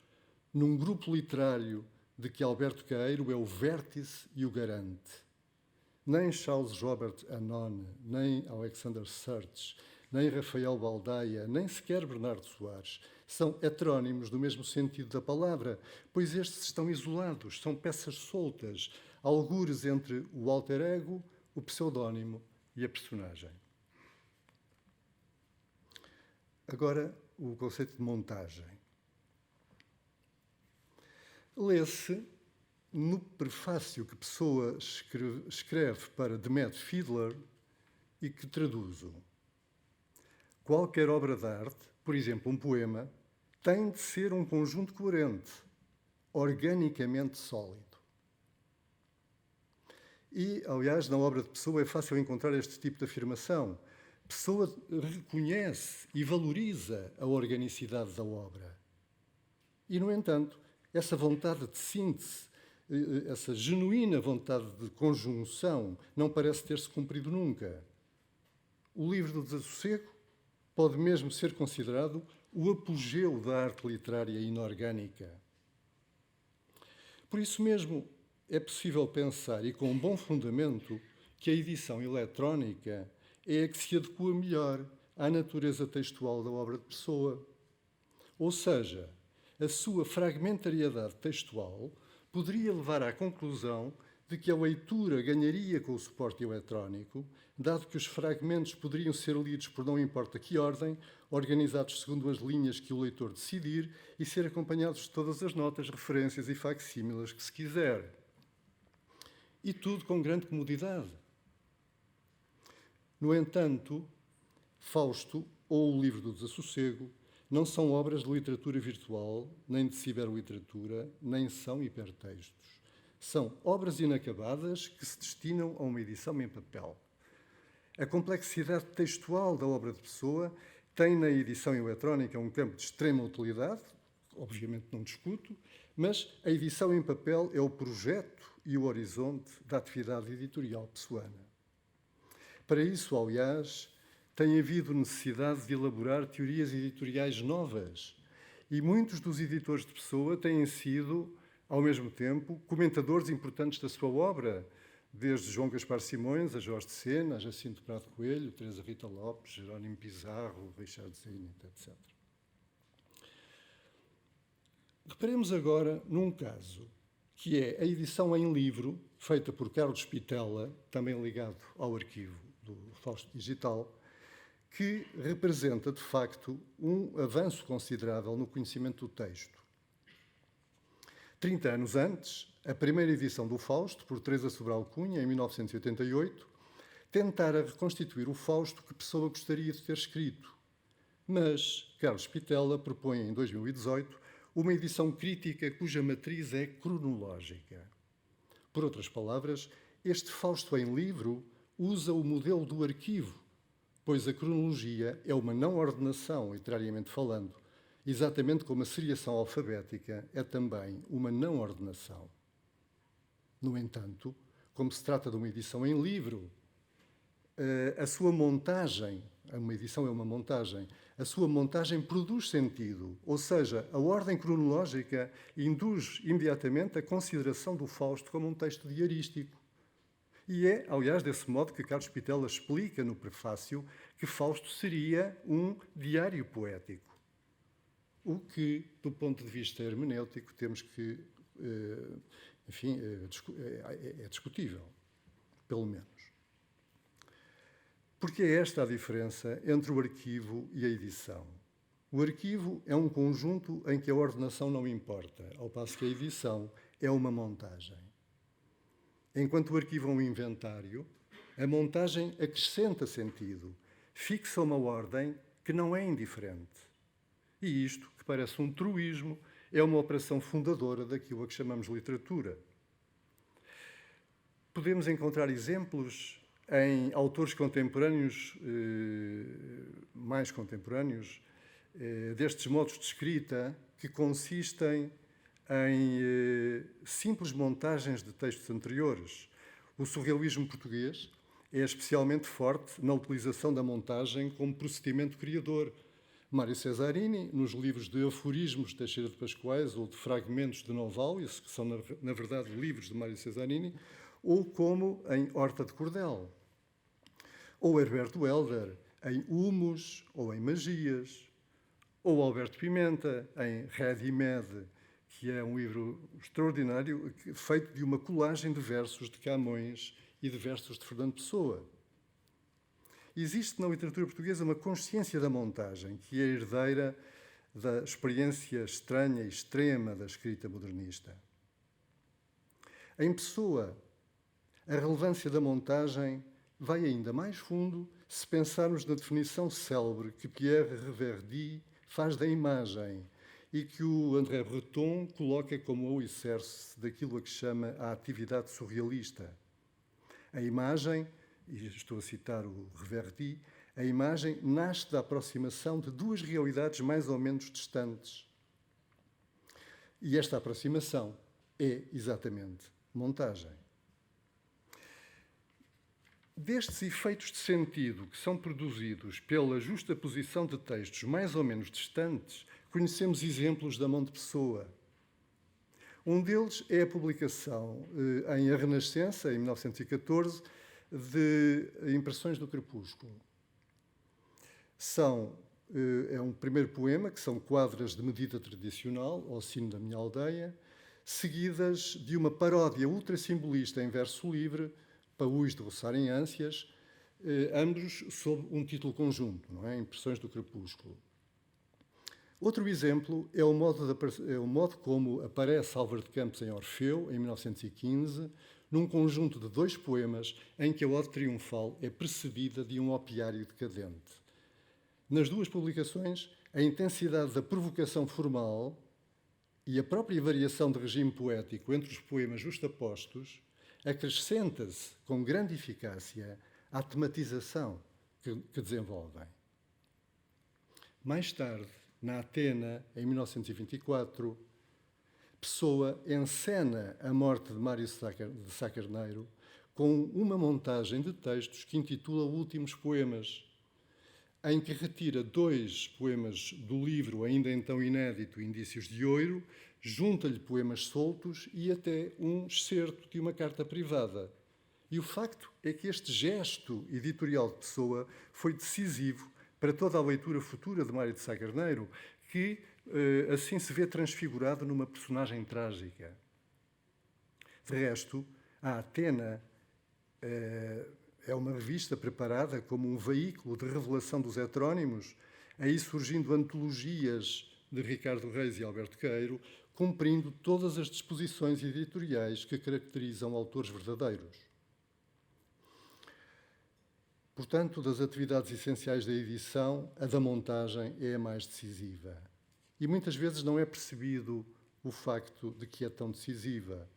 num grupo literário de que Alberto Caeiro é o vértice e o garante. Nem Charles Robert Anon, nem Alexander Serge, nem Rafael Baldaia, nem sequer Bernardo Soares são heterónimos no mesmo sentido da palavra, pois estes estão isolados, são peças soltas, algures entre o alter ego, o pseudónimo e a personagem. Agora, o conceito de montagem. Lê-se no prefácio que Pessoa escreve para Demet Fiedler e que traduzo. Qualquer obra de arte, por exemplo, um poema, tem de ser um conjunto coerente, organicamente sólido. E, aliás, na obra de Pessoa é fácil encontrar este tipo de afirmação. Pessoa reconhece e valoriza a organicidade da obra. E, no entanto, essa vontade de síntese, essa genuína vontade de conjunção, não parece ter-se cumprido nunca. O livro do Desassossego pode mesmo ser considerado o apogeu da arte literária inorgânica. Por isso mesmo, é possível pensar, e com um bom fundamento, que a edição eletrónica é a que se adequa melhor à natureza textual da obra de Pessoa. Ou seja, a sua fragmentariedade textual poderia levar à conclusão de que a leitura ganharia com o suporte eletrónico, dado que os fragmentos poderiam ser lidos por não importa que ordem, organizados segundo as linhas que o leitor decidir e ser acompanhados de todas as notas, referências e facsímilas que se quiser. E tudo com grande comodidade. No entanto, Fausto ou o livro do Desassossego não são obras de literatura virtual, nem de ciberliteratura, nem são hipertextos. São obras inacabadas que se destinam a uma edição em papel. A complexidade textual da obra de Pessoa tem na edição eletrónica um campo de extrema utilidade, obviamente não discuto, Mas a edição em papel é o projeto e o horizonte da atividade editorial pessoana. Para isso, aliás, tem havido necessidade de elaborar teorias editoriais novas, e muitos dos editores de Pessoa têm sido, ao mesmo tempo, comentadores importantes da sua obra, desde João Gaspar Simões, a Jorge de Sena, a Jacinto Prado Coelho, Teresa Rita Lopes, Jerónimo Pizarro, Richard Zenit, etc. Reparemos agora num caso, que é a edição em livro, feita por Carlos Pitella, também ligado ao arquivo do Fausto Digital, que representa, de facto, um avanço considerável no conhecimento do texto. 30 anos antes, a primeira edição do Fausto, por Teresa Sobral Cunha, em 1988, tentara reconstituir o Fausto que Pessoa gostaria de ter escrito. Mas Carlos Pitella propõe, em 2018, uma edição crítica cuja matriz é cronológica. Por outras palavras, este Fausto em livro usa o modelo do arquivo, pois a cronologia é uma não-ordenação, literariamente falando, exatamente como a seriação alfabética é também uma não-ordenação. No entanto, como se trata de uma edição em livro, a sua montagem, uma edição é uma montagem, a sua montagem produz sentido, ou seja, a ordem cronológica induz imediatamente a consideração do Fausto como um texto diarístico. E é, aliás, desse modo que Carlos Pitella explica no prefácio que Fausto seria um diário poético. O que, do ponto de vista hermenêutico, temos que, enfim, é discutível, pelo menos. Porque é esta a diferença entre o arquivo e a edição. O arquivo é um conjunto em que a ordenação não importa, ao passo que a edição é uma montagem. Enquanto o arquivo é um inventário, a montagem acrescenta sentido, fixa uma ordem que não é indiferente. E isto, que parece um truísmo, é uma operação fundadora daquilo a que chamamos literatura. Podemos encontrar exemplos em autores contemporâneos, mais contemporâneos, destes modos de escrita que consistem em simples montagens de textos anteriores. O surrealismo português é especialmente forte na utilização da montagem como procedimento criador. Mário Cesarini, nos livros de aforismos de Teixeira de Pascoais ou de fragmentos de Novalis, que são, na verdade, livros de Mário Cesarini, ou como em Horta de Cordel. Ou Herberto Helder, em Humus ou em Magias. Ou Alberto Pimenta, em Ready-Made, que é um livro extraordinário, feito de uma colagem de versos de Camões e de versos de Fernando Pessoa. Existe na literatura portuguesa uma consciência da montagem, que é herdeira da experiência estranha e extrema da escrita modernista. Em Pessoa, a relevância da montagem vai ainda mais fundo se pensarmos na definição célebre que Pierre Reverdy faz da imagem e que o André Breton coloca como o alicerce daquilo a que chama a atividade surrealista. A imagem, e estou a citar o Reverdy, a imagem nasce da aproximação de duas realidades mais ou menos distantes. E esta aproximação é exatamente montagem. Destes efeitos de sentido que são produzidos pela justaposição de textos mais ou menos distantes, conhecemos exemplos da mão de Pessoa. Um deles é a publicação em A Renascença, em 1914, de Impressões do Crepúsculo. É um primeiro poema, que são quadras de medida tradicional, ao sino da minha aldeia, seguidas de uma paródia ultrassimbolista em verso livre, Paús de roçar em ânsias, ambos sob um título conjunto, não é? Impressões do Crepúsculo. Outro exemplo é o modo como aparece Álvaro de Campos em Orfeu, em 1915, num conjunto de dois poemas em que a ode triunfal é precedida de um opiário decadente. Nas duas publicações, a intensidade da provocação formal e a própria variação de regime poético entre os poemas justapostos acrescenta-se com grande eficácia à tematização que desenvolvem. Mais tarde, na Atena, em 1924, Pessoa encena a morte de Mário de Sá Carneiro com uma montagem de textos que intitula Últimos Poemas, em que retira 2 poemas do livro, ainda então inédito, Indícios de Ouro, junta-lhe poemas soltos e até um excerto de uma carta privada. E o facto é que este gesto editorial de Pessoa foi decisivo para toda a leitura futura de Mário de Sá Carneiro, que assim se vê transfigurado numa personagem trágica. De resto, a Atena é uma revista preparada como um veículo de revelação dos heterónimos, aí surgindo antologias de Ricardo Reis e Alberto Queiro, cumprindo todas as disposições editoriais que caracterizam autores verdadeiros. Portanto, das atividades essenciais da edição, a da montagem é a mais decisiva. E muitas vezes não é percebido o facto de que é tão decisiva.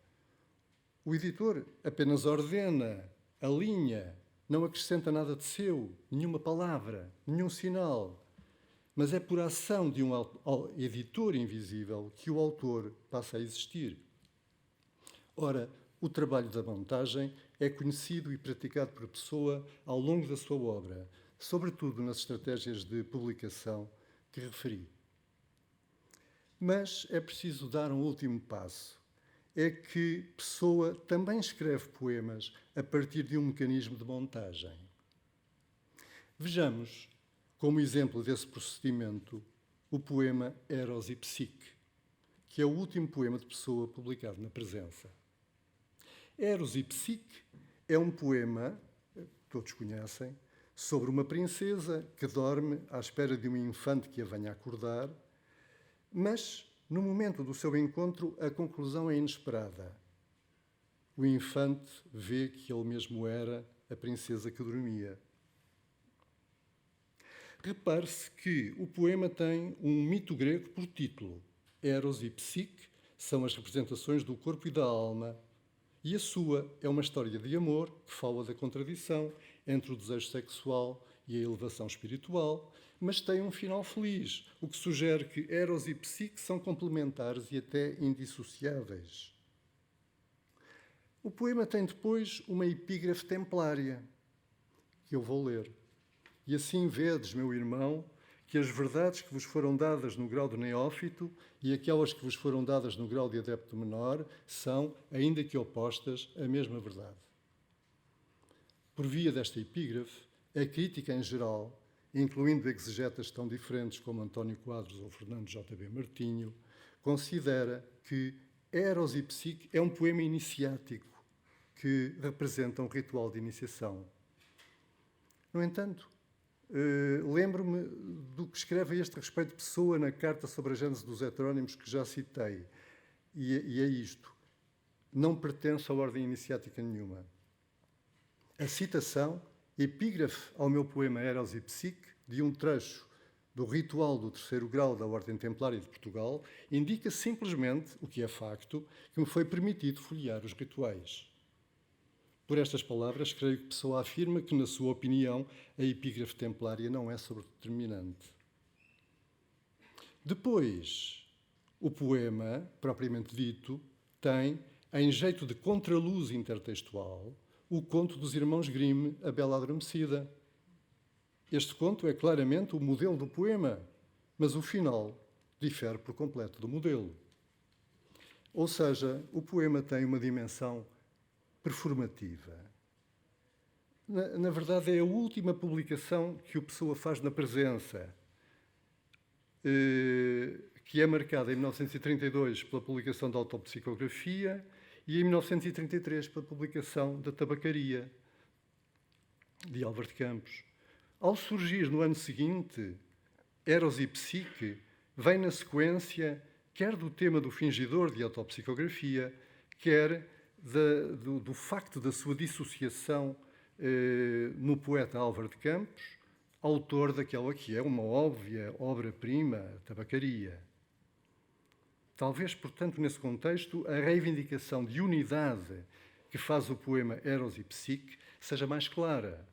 O editor apenas ordena, alinha, não acrescenta nada de seu, nenhuma palavra, nenhum sinal. Mas é por ação de um editor invisível que o autor passa a existir. Ora, o trabalho da montagem é conhecido e praticado por Pessoa ao longo da sua obra, sobretudo nas estratégias de publicação que referi. Mas é preciso dar um último passo. É que Pessoa também escreve poemas a partir de um mecanismo de montagem. Vejamos, como exemplo desse procedimento, o poema Eros e Psique, que é o último poema de Pessoa publicado na Presença. Eros e Psique é um poema, todos conhecem, sobre uma princesa que dorme à espera de um infante que a venha acordar, mas, no momento do seu encontro, a conclusão é inesperada. O infante vê que ele mesmo era a princesa que dormia. Repare-se que o poema tem um mito grego por título. Eros e Psique são as representações do corpo e da alma, e a sua é uma história de amor que fala da contradição entre o desejo sexual e a elevação espiritual, mas tem um final feliz, o que sugere que Eros e Psique são complementares e até indissociáveis. O poema tem depois uma epígrafe templária, que eu vou ler. E assim vedes, meu irmão, que as verdades que vos foram dadas no grau de neófito e aquelas que vos foram dadas no grau de adepto menor são, ainda que opostas, a mesma verdade. Por via desta epígrafe, a crítica em geral, incluindo exegetas tão diferentes como António Quadros ou Fernando J.B. Martinho, considera que Eros e Psique é um poema iniciático que representa um ritual de iniciação. No entanto, lembro-me do que escreve a este respeito Pessoa na carta sobre a gênese dos heterónimos que já citei, e é isto: não pertence a ordem iniciática nenhuma. A citação, epígrafe ao meu poema Eros e Psique, de um trecho do ritual do 3º grau da Ordem Templária de Portugal, indica simplesmente, o que é facto, que me foi permitido folhear os rituais. Por estas palavras, creio que Pessoa afirma que, na sua opinião, a epígrafe templária não é sobredeterminante. Depois, o poema, propriamente dito, tem, em jeito de contraluz intertextual, o conto dos irmãos Grimm, A Bela Adormecida. Este conto é claramente o modelo do poema, mas o final difere por completo do modelo. Ou seja, o poema tem uma dimensão performativa. Na verdade, é a última publicação que o Pessoa faz na Presença, que é marcada em 1932 pela publicação da Autopsicografia e em 1933 pela publicação da Tabacaria, de Álvaro de Campos. Ao surgir no ano seguinte, Eros e Psique vem na sequência quer do tema do fingidor de Autopsicografia, quer do facto da sua dissociação no poeta Álvaro de Campos, autor daquela que é uma óbvia obra-prima, Tabacaria. Talvez, portanto, nesse contexto, a reivindicação de unidade que faz o poema Eros e Psique seja mais clara.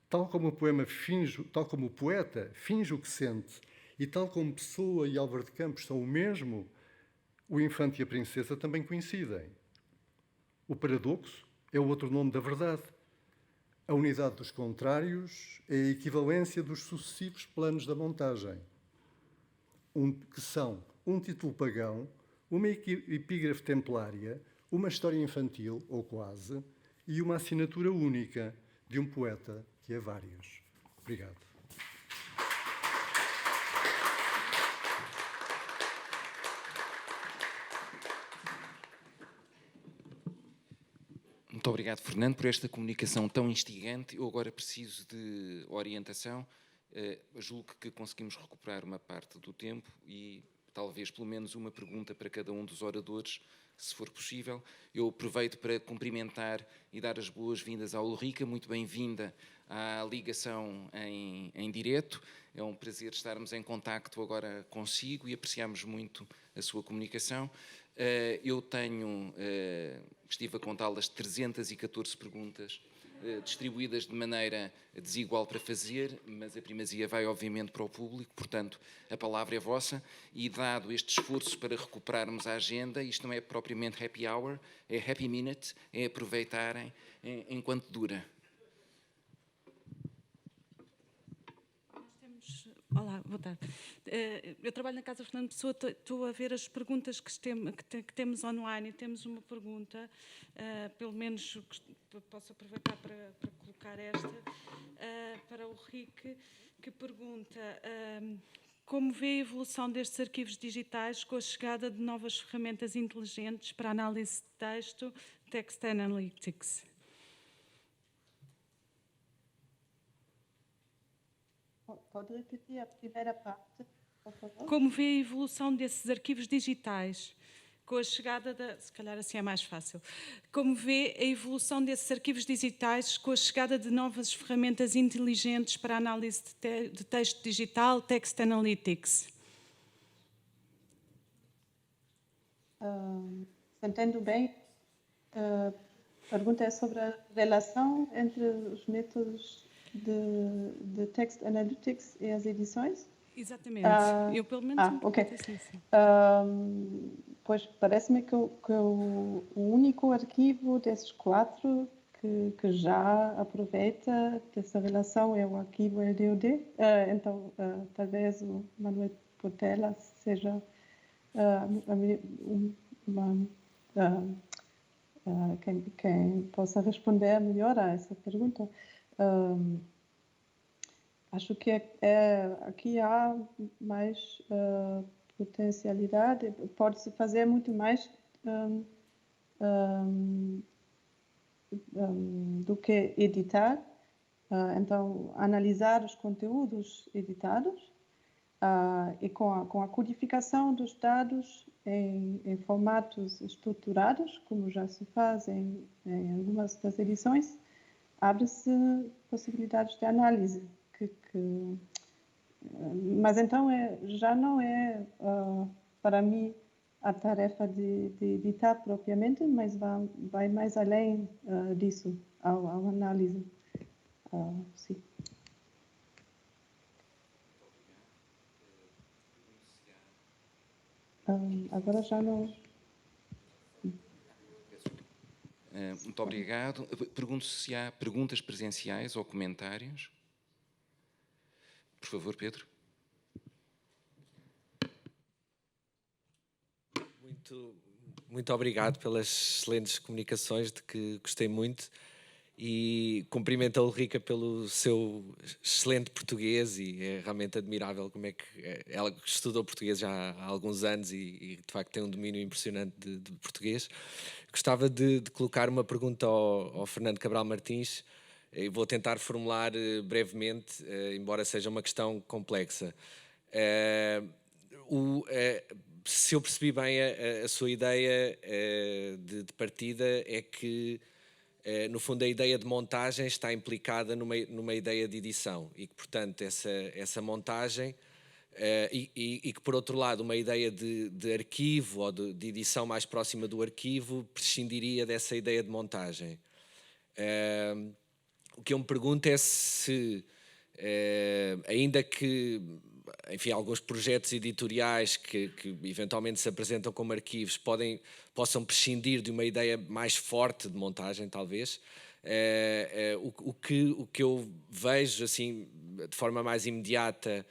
Tal como o poeta finge o que sente, e tal como Pessoa e Álvaro de Campos são o mesmo, O infante e a princesa também coincidem. O paradoxo é o outro nome da verdade. A unidade dos contrários é a equivalência dos sucessivos planos da montagem, que são um título pagão, uma epígrafe templária, uma história infantil, ou quase, e uma assinatura única de um poeta que é vários. Obrigado. Muito obrigado, Fernando, por esta comunicação tão instigante. Eu agora preciso de orientação. Julgo que conseguimos recuperar uma parte do tempo e talvez pelo menos uma pergunta para cada um dos oradores, se for possível. Eu aproveito para cumprimentar e dar as boas-vindas à Ulrica. Muito bem-vinda à ligação em direto. É um prazer estarmos em contacto agora consigo e apreciamos muito a sua comunicação. Eu estive a contá-las 314 perguntas distribuídas de maneira desigual para fazer, mas a primazia vai obviamente para o público, portanto a palavra é vossa e dado este esforço para recuperarmos a agenda, isto não é propriamente happy hour, é happy minute, é aproveitarem enquanto dura. Olá, boa tarde. Eu trabalho na Casa Fernando Pessoa, estou a ver as perguntas que temos online e temos uma pergunta, pelo menos posso aproveitar para colocar esta, para o Rick, que pergunta como vê a evolução destes arquivos digitais com a chegada de novas ferramentas inteligentes para análise de texto, Text Analytics? Pode repetir a primeira parte, por favor? Como vê a evolução desses arquivos digitais com a chegada da... Se calhar assim é mais fácil. Como vê a evolução desses arquivos digitais com a chegada de novas ferramentas inteligentes para análise de texto digital, Text Analytics? Se entendo bem, a pergunta é sobre a relação entre os métodos de Text Analytics e as edições? Exatamente. Eu pelo menos ok. Assim, sim. Pois parece-me que o único arquivo desses 4 que já aproveita dessa relação é o arquivo LDOD. Então, talvez o Manuel Portela seja quem possa responder melhor a essa pergunta. Acho que aqui há mais potencialidade, pode-se fazer muito mais do que editar. Então, analisar os conteúdos editados e com a codificação dos dados em formatos estruturados, como já se faz em algumas das edições, abre-se possibilidades de análise. Mas então já não é para mim a tarefa de editar propriamente, mas vai mais além disso, ao análise. Sim. Agora já não... Muito obrigado. Pergunto se há perguntas presenciais ou comentários. Por favor, Pedro. Muito obrigado pelas excelentes comunicações, de que gostei muito, e cumprimento a Ulrica pelo seu excelente português, e é realmente admirável como é que ela estudou português já há alguns anos e de facto tem um domínio impressionante de português. Gostava de colocar uma pergunta ao Fernando Cabral Martins. Eu vou tentar formular brevemente, embora seja uma questão complexa. Se eu percebi bem a sua ideia de partida, é que, no fundo, a ideia de montagem está implicada numa ideia de edição e que, portanto, essa montagem e que, por outro lado, uma ideia de arquivo ou de edição mais próxima do arquivo prescindiria dessa ideia de montagem. O que eu me pergunto é se, ainda que enfim, alguns projetos editoriais que eventualmente se apresentam como arquivos possam prescindir de uma ideia mais forte de montagem, talvez. O que eu vejo, assim, de forma mais imediata,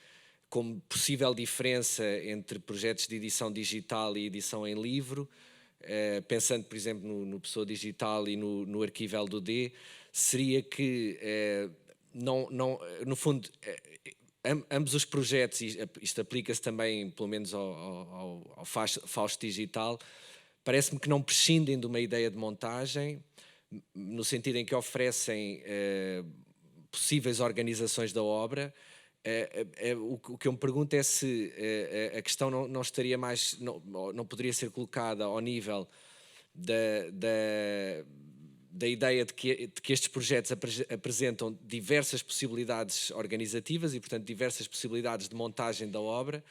como possível diferença entre projetos de edição digital e edição em livro, pensando, por exemplo, no Pessoa Digital e no arquivo L2D, seria que, no fundo, ambos os projetos, e isto aplica-se também, pelo menos ao Fausto Digital, parece-me que não prescindem de uma ideia de montagem, no sentido em que oferecem possíveis organizações da obra. O que eu me pergunto é se a questão não estaria mais, não poderia ser colocada ao nível da ideia de que estes projetos apresentam diversas possibilidades organizativas e, portanto, diversas possibilidades de montagem da obra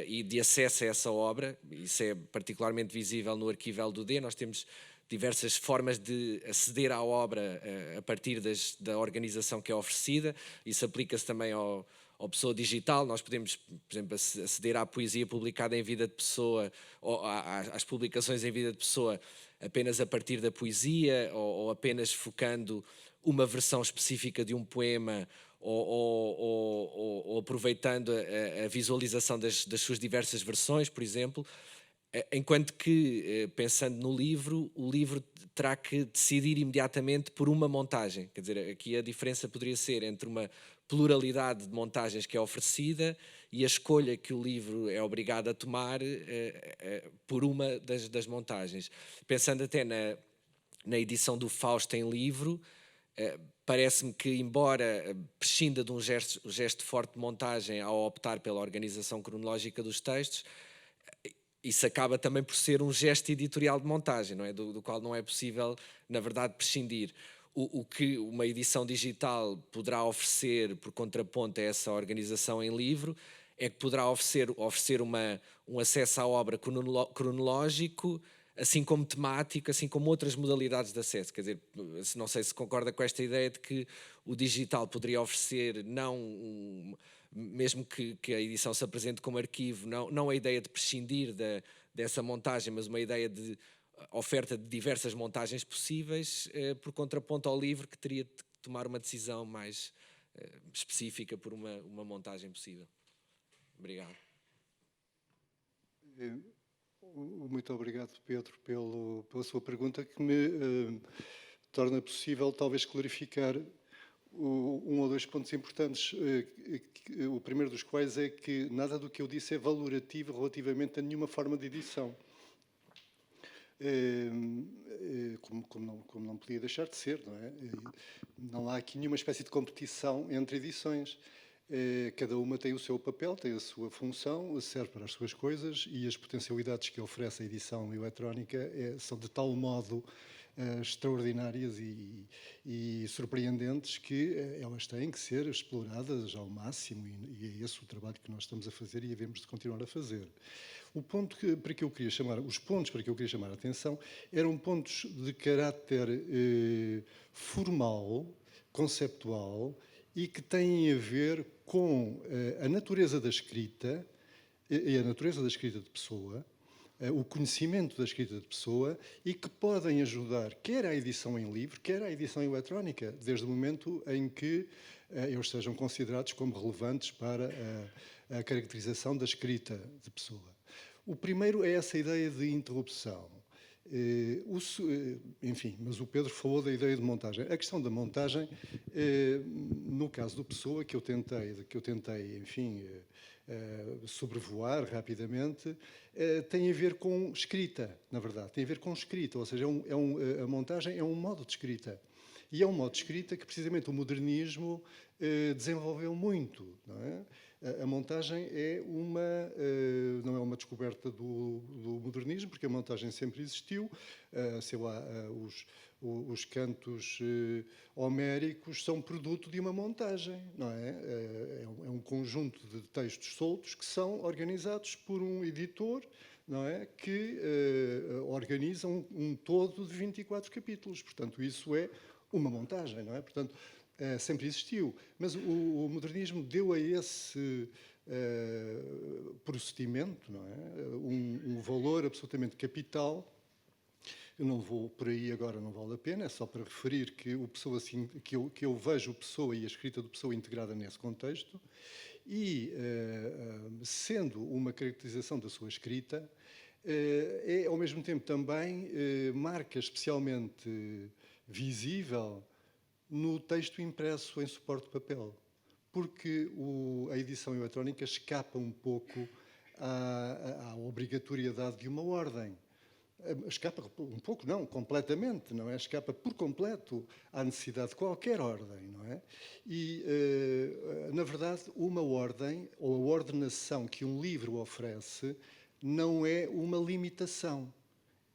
e de acesso a essa obra. Isso é particularmente visível no arquivo L2D. Nós temos diversas formas de aceder à obra a partir da organização que é oferecida. Isso aplica-se também ao Pessoa Digital. Nós podemos, por exemplo, aceder à poesia publicada em vida de pessoa, ou às publicações em vida de pessoa, apenas a partir da poesia, ou apenas focando uma versão específica de um poema, ou aproveitando a visualização das suas diversas versões, por exemplo. Enquanto que, pensando no livro, o livro terá que decidir imediatamente por uma montagem. Quer dizer, aqui a diferença poderia ser entre uma pluralidade de montagens que é oferecida e a escolha que o livro é obrigado a tomar por uma das montagens. Pensando até na edição do Fausto em livro, parece-me que, embora prescinda de um gesto forte de montagem ao optar pela organização cronológica dos textos, isso acaba também por ser um gesto editorial de montagem, não é? Do qual não é possível, na verdade, prescindir. O que uma edição digital poderá oferecer, por contraponto a essa organização em livro, é que poderá oferecer um acesso à obra cronológico, assim como temático, assim como outras modalidades de acesso. Quer dizer, não sei se concorda com esta ideia de que o digital poderia oferecer mesmo que a edição se apresente como arquivo, não a ideia de prescindir dessa montagem, mas uma ideia de oferta de diversas montagens possíveis, por contraponto ao livro, que teria de tomar uma decisão mais específica por uma montagem possível. Obrigado. Muito obrigado, Pedro, pela sua pergunta, que me torna possível talvez clarificar um ou dois pontos importantes, o primeiro dos quais é que nada do que eu disse é valorativo relativamente a nenhuma forma de edição. Como não podia deixar de ser, não é? Não há aqui nenhuma espécie de competição entre edições. Cada uma tem o seu papel, tem a sua função, serve para as suas coisas, e as potencialidades que oferece a edição eletrónica são de tal modo extraordinárias e surpreendentes que elas têm que ser exploradas ao máximo, e é esse o trabalho que nós estamos a fazer e havemos de continuar a fazer. Os pontos para que eu queria chamar a atenção eram pontos de caráter formal, conceptual, e que têm a ver com a natureza da escrita e a natureza da escrita de pessoa, o conhecimento da escrita de pessoa, e que podem ajudar quer à edição em livro, quer à edição eletrónica, desde o momento em que eles sejam considerados como relevantes para a caracterização da escrita de pessoa. O primeiro é essa ideia de interrupção. Enfim, mas o Pedro falou da ideia de montagem. A questão da montagem, no caso do Pessoa, que eu tentei, enfim, sobrevoar rapidamente, tem a ver com escrita, na verdade. Tem a ver com escrita, ou seja, a montagem é um modo de escrita. E é um modo de escrita que, precisamente, o modernismo desenvolveu muito, não é? A montagem não é uma descoberta do modernismo, porque a montagem sempre existiu. Sei lá, os cantos homéricos são produto de uma montagem, não é? É um conjunto de textos soltos que são organizados por um editor, não é? Que organiza um todo de 24 capítulos. Portanto, isso é uma montagem, não é? Portanto, sempre existiu, mas o modernismo deu a procedimento, não é? Um valor absolutamente capital. Eu não vou por aí agora, não vale a pena, é só para referir que, que eu vejo o Pessoa e a escrita do Pessoa integrada nesse contexto, e sendo uma caracterização da sua escrita, é ao mesmo tempo também marca especialmente visível no texto impresso em suporte de papel, porque a edição eletrónica escapa um pouco à obrigatoriedade de uma ordem. Escapa um pouco, não, completamente, não é? Escapa por completo à necessidade de qualquer ordem, não é? E, na verdade, uma ordem, ou a ordenação que um livro oferece, não é uma limitação,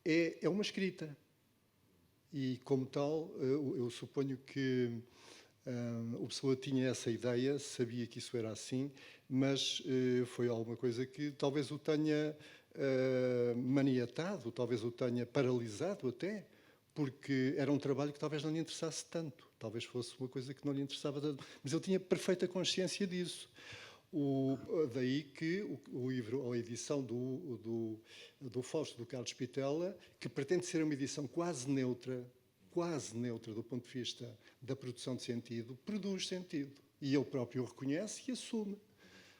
é uma escrita. E, como tal, eu suponho que o Pessoa tinha essa ideia, sabia que isso era assim, mas foi alguma coisa que talvez o tenha maniatado, talvez o tenha paralisado até, porque era um trabalho que talvez não lhe interessasse tanto, talvez fosse uma coisa que não lhe interessava tanto, mas ele tinha perfeita consciência disso. Daí que o livro, ou a edição do Fausto, do Carlos Pitela, que pretende ser uma edição quase neutra do ponto de vista da produção de sentido, produz sentido. E ele próprio o reconhece e assume.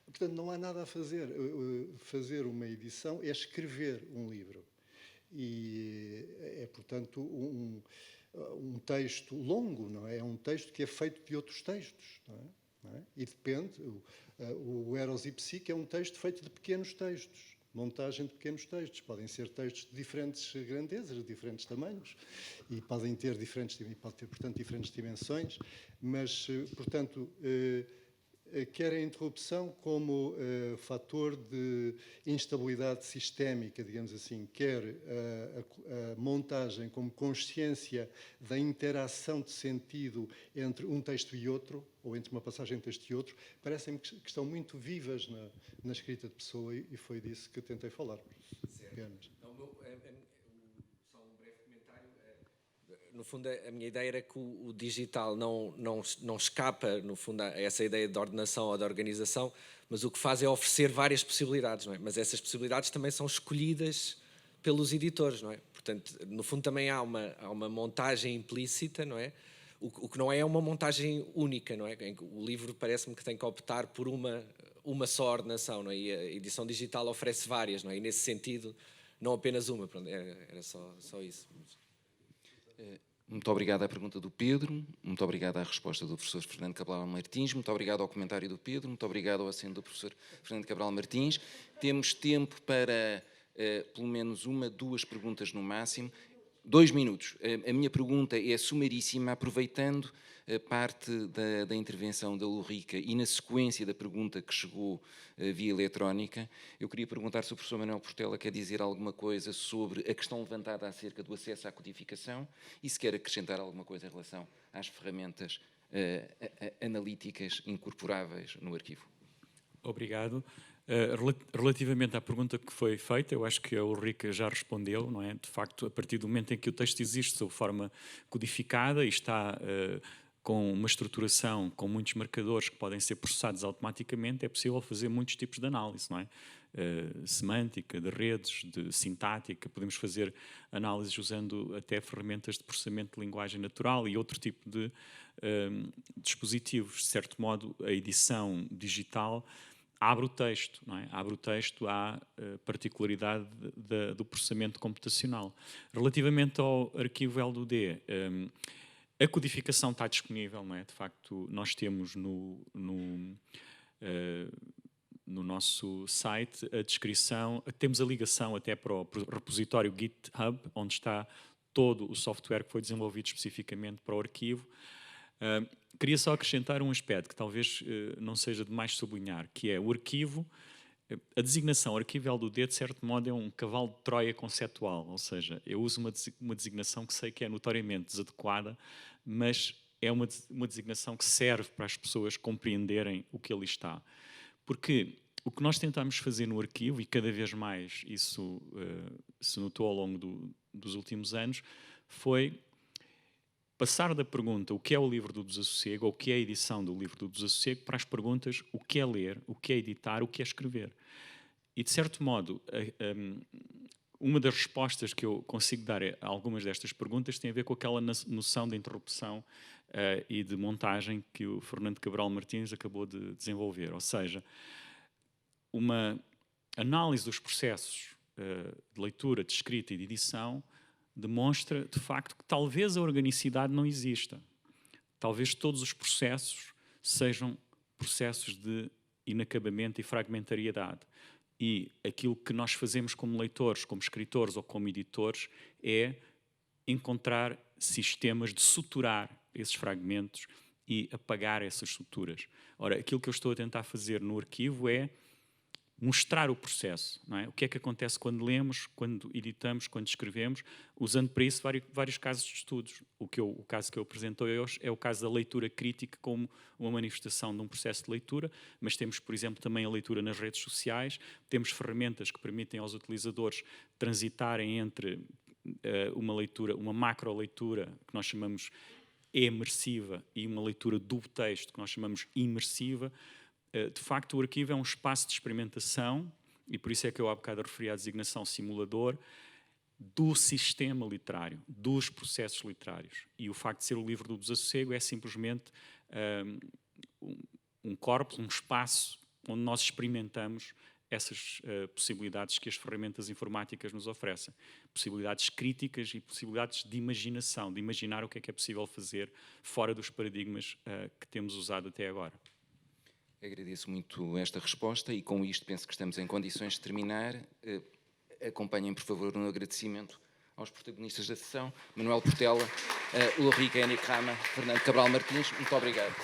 Portanto, não há nada a fazer. Fazer uma edição é escrever um livro. E é, portanto, um texto longo, não é? É um texto que é feito de outros textos, não é? E depende. O Eros e Psique é um texto feito de pequenos textos. Montagem de pequenos textos. Podem ser textos de diferentes grandezas, de diferentes tamanhos, e podem ter portanto, diferentes dimensões, mas, portanto, quer a interrupção como fator de instabilidade sistémica, digamos assim, quer a montagem como consciência da interação de sentido entre um texto e outro, ou entre uma passagem de texto e outro, parecem-me que estão muito vivas na escrita de Pessoa, e foi disso que eu tentei falar. Só um breve comentário. No fundo, a minha ideia era que o digital não escapa, no fundo, a essa ideia de ordenação ou de organização, mas o que faz é oferecer várias possibilidades, não é? Mas essas possibilidades também são escolhidas pelos editores, não é? Portanto, no fundo, também há uma montagem implícita, não é? O que não é uma montagem única, não é? O livro parece-me que tem que optar por uma só ordenação, não é? E a edição digital oferece várias, não é? E nesse sentido, não apenas uma. Pronto, era só isso. Muito obrigado à pergunta do Pedro, muito obrigado à resposta do professor Fernando Cabral Martins, muito obrigado ao comentário do Pedro, muito obrigado ao aceno do professor Fernando Cabral Martins. Temos tempo para pelo menos 2 perguntas no máximo. 2 minutos. A minha pergunta é sumaríssima, aproveitando a parte da intervenção da Ulrica e na sequência da pergunta que chegou via eletrónica. Eu queria perguntar se o professor Manuel Portela quer dizer alguma coisa sobre a questão levantada acerca do acesso à codificação e se quer acrescentar alguma coisa em relação às ferramentas analíticas incorporáveis no arquivo. Obrigado. Relativamente à pergunta que foi feita, eu acho que a Ulrica já respondeu, não é? De facto, a partir do momento em que o texto existe sob forma codificada e está com uma estruturação, com muitos marcadores que podem ser processados automaticamente, é possível fazer muitos tipos de análise, não é? Semântica, de redes, de sintática, podemos fazer análises usando até ferramentas de processamento de linguagem natural e outro tipo de dispositivos. De certo modo, a edição digital abre o texto, não é? Abre o texto à particularidade do processamento computacional. Relativamente ao arquivo LDD, a codificação está disponível, não é? De facto, nós temos no nosso site a descrição, temos a ligação até para o repositório GitHub, onde está todo o software que foi desenvolvido especificamente para o arquivo. Queria só acrescentar um aspecto que talvez não seja demais sublinhar, que é o arquivo, a designação arquivo LDD, de certo modo, é um cavalo de Troia conceptual, ou seja, eu uso uma designação que sei que é notoriamente desadequada, mas é uma designação que serve para as pessoas compreenderem o que ali está. Porque o que nós tentamos fazer no arquivo, e cada vez mais isso se notou ao longo dos últimos anos, foi passar da pergunta o que é o livro do Desassossego ou o que é a edição do livro do Desassossego para as perguntas o que é ler, o que é editar, o que é escrever. E, de certo modo, uma das respostas que eu consigo dar a algumas destas perguntas tem a ver com aquela noção de interrupção e de montagem que o Fernando Cabral Martins acabou de desenvolver. Ou seja, uma análise dos processos de leitura, de escrita e de edição demonstra, de facto, que talvez a organicidade não exista. Talvez todos os processos sejam processos de inacabamento e fragmentariedade. E aquilo que nós fazemos como leitores, como escritores ou como editores é encontrar sistemas de suturar esses fragmentos e apagar essas suturas. Ora, aquilo que eu estou a tentar fazer no arquivo é mostrar o processo, não é? O que é que acontece quando lemos, quando editamos, quando escrevemos, usando para isso vários casos de estudos. O caso que eu apresento hoje é o caso da leitura crítica como uma manifestação de um processo de leitura, mas temos, por exemplo, também a leitura nas redes sociais, temos ferramentas que permitem aos utilizadores transitarem entre uma leitura, uma macro-leitura, que nós chamamos emersiva, e uma leitura do texto, que nós chamamos imersiva. De facto, o arquivo é um espaço de experimentação, e por isso é que eu há bocado referi à designação simulador, do sistema literário, dos processos literários. E o facto de ser o livro do Desassossego é simplesmente um corpus, um espaço onde nós experimentamos essas possibilidades que as ferramentas informáticas nos oferecem. Possibilidades críticas e possibilidades de imaginação, de imaginar o que é possível fazer fora dos paradigmas que temos usado até agora. Agradeço muito esta resposta e com isto penso que estamos em condições de terminar. Acompanhem, por favor, um agradecimento aos protagonistas da sessão, Manuel Portela, Ulrika Henrique Rama, Fernando Cabral Martins. Muito obrigado.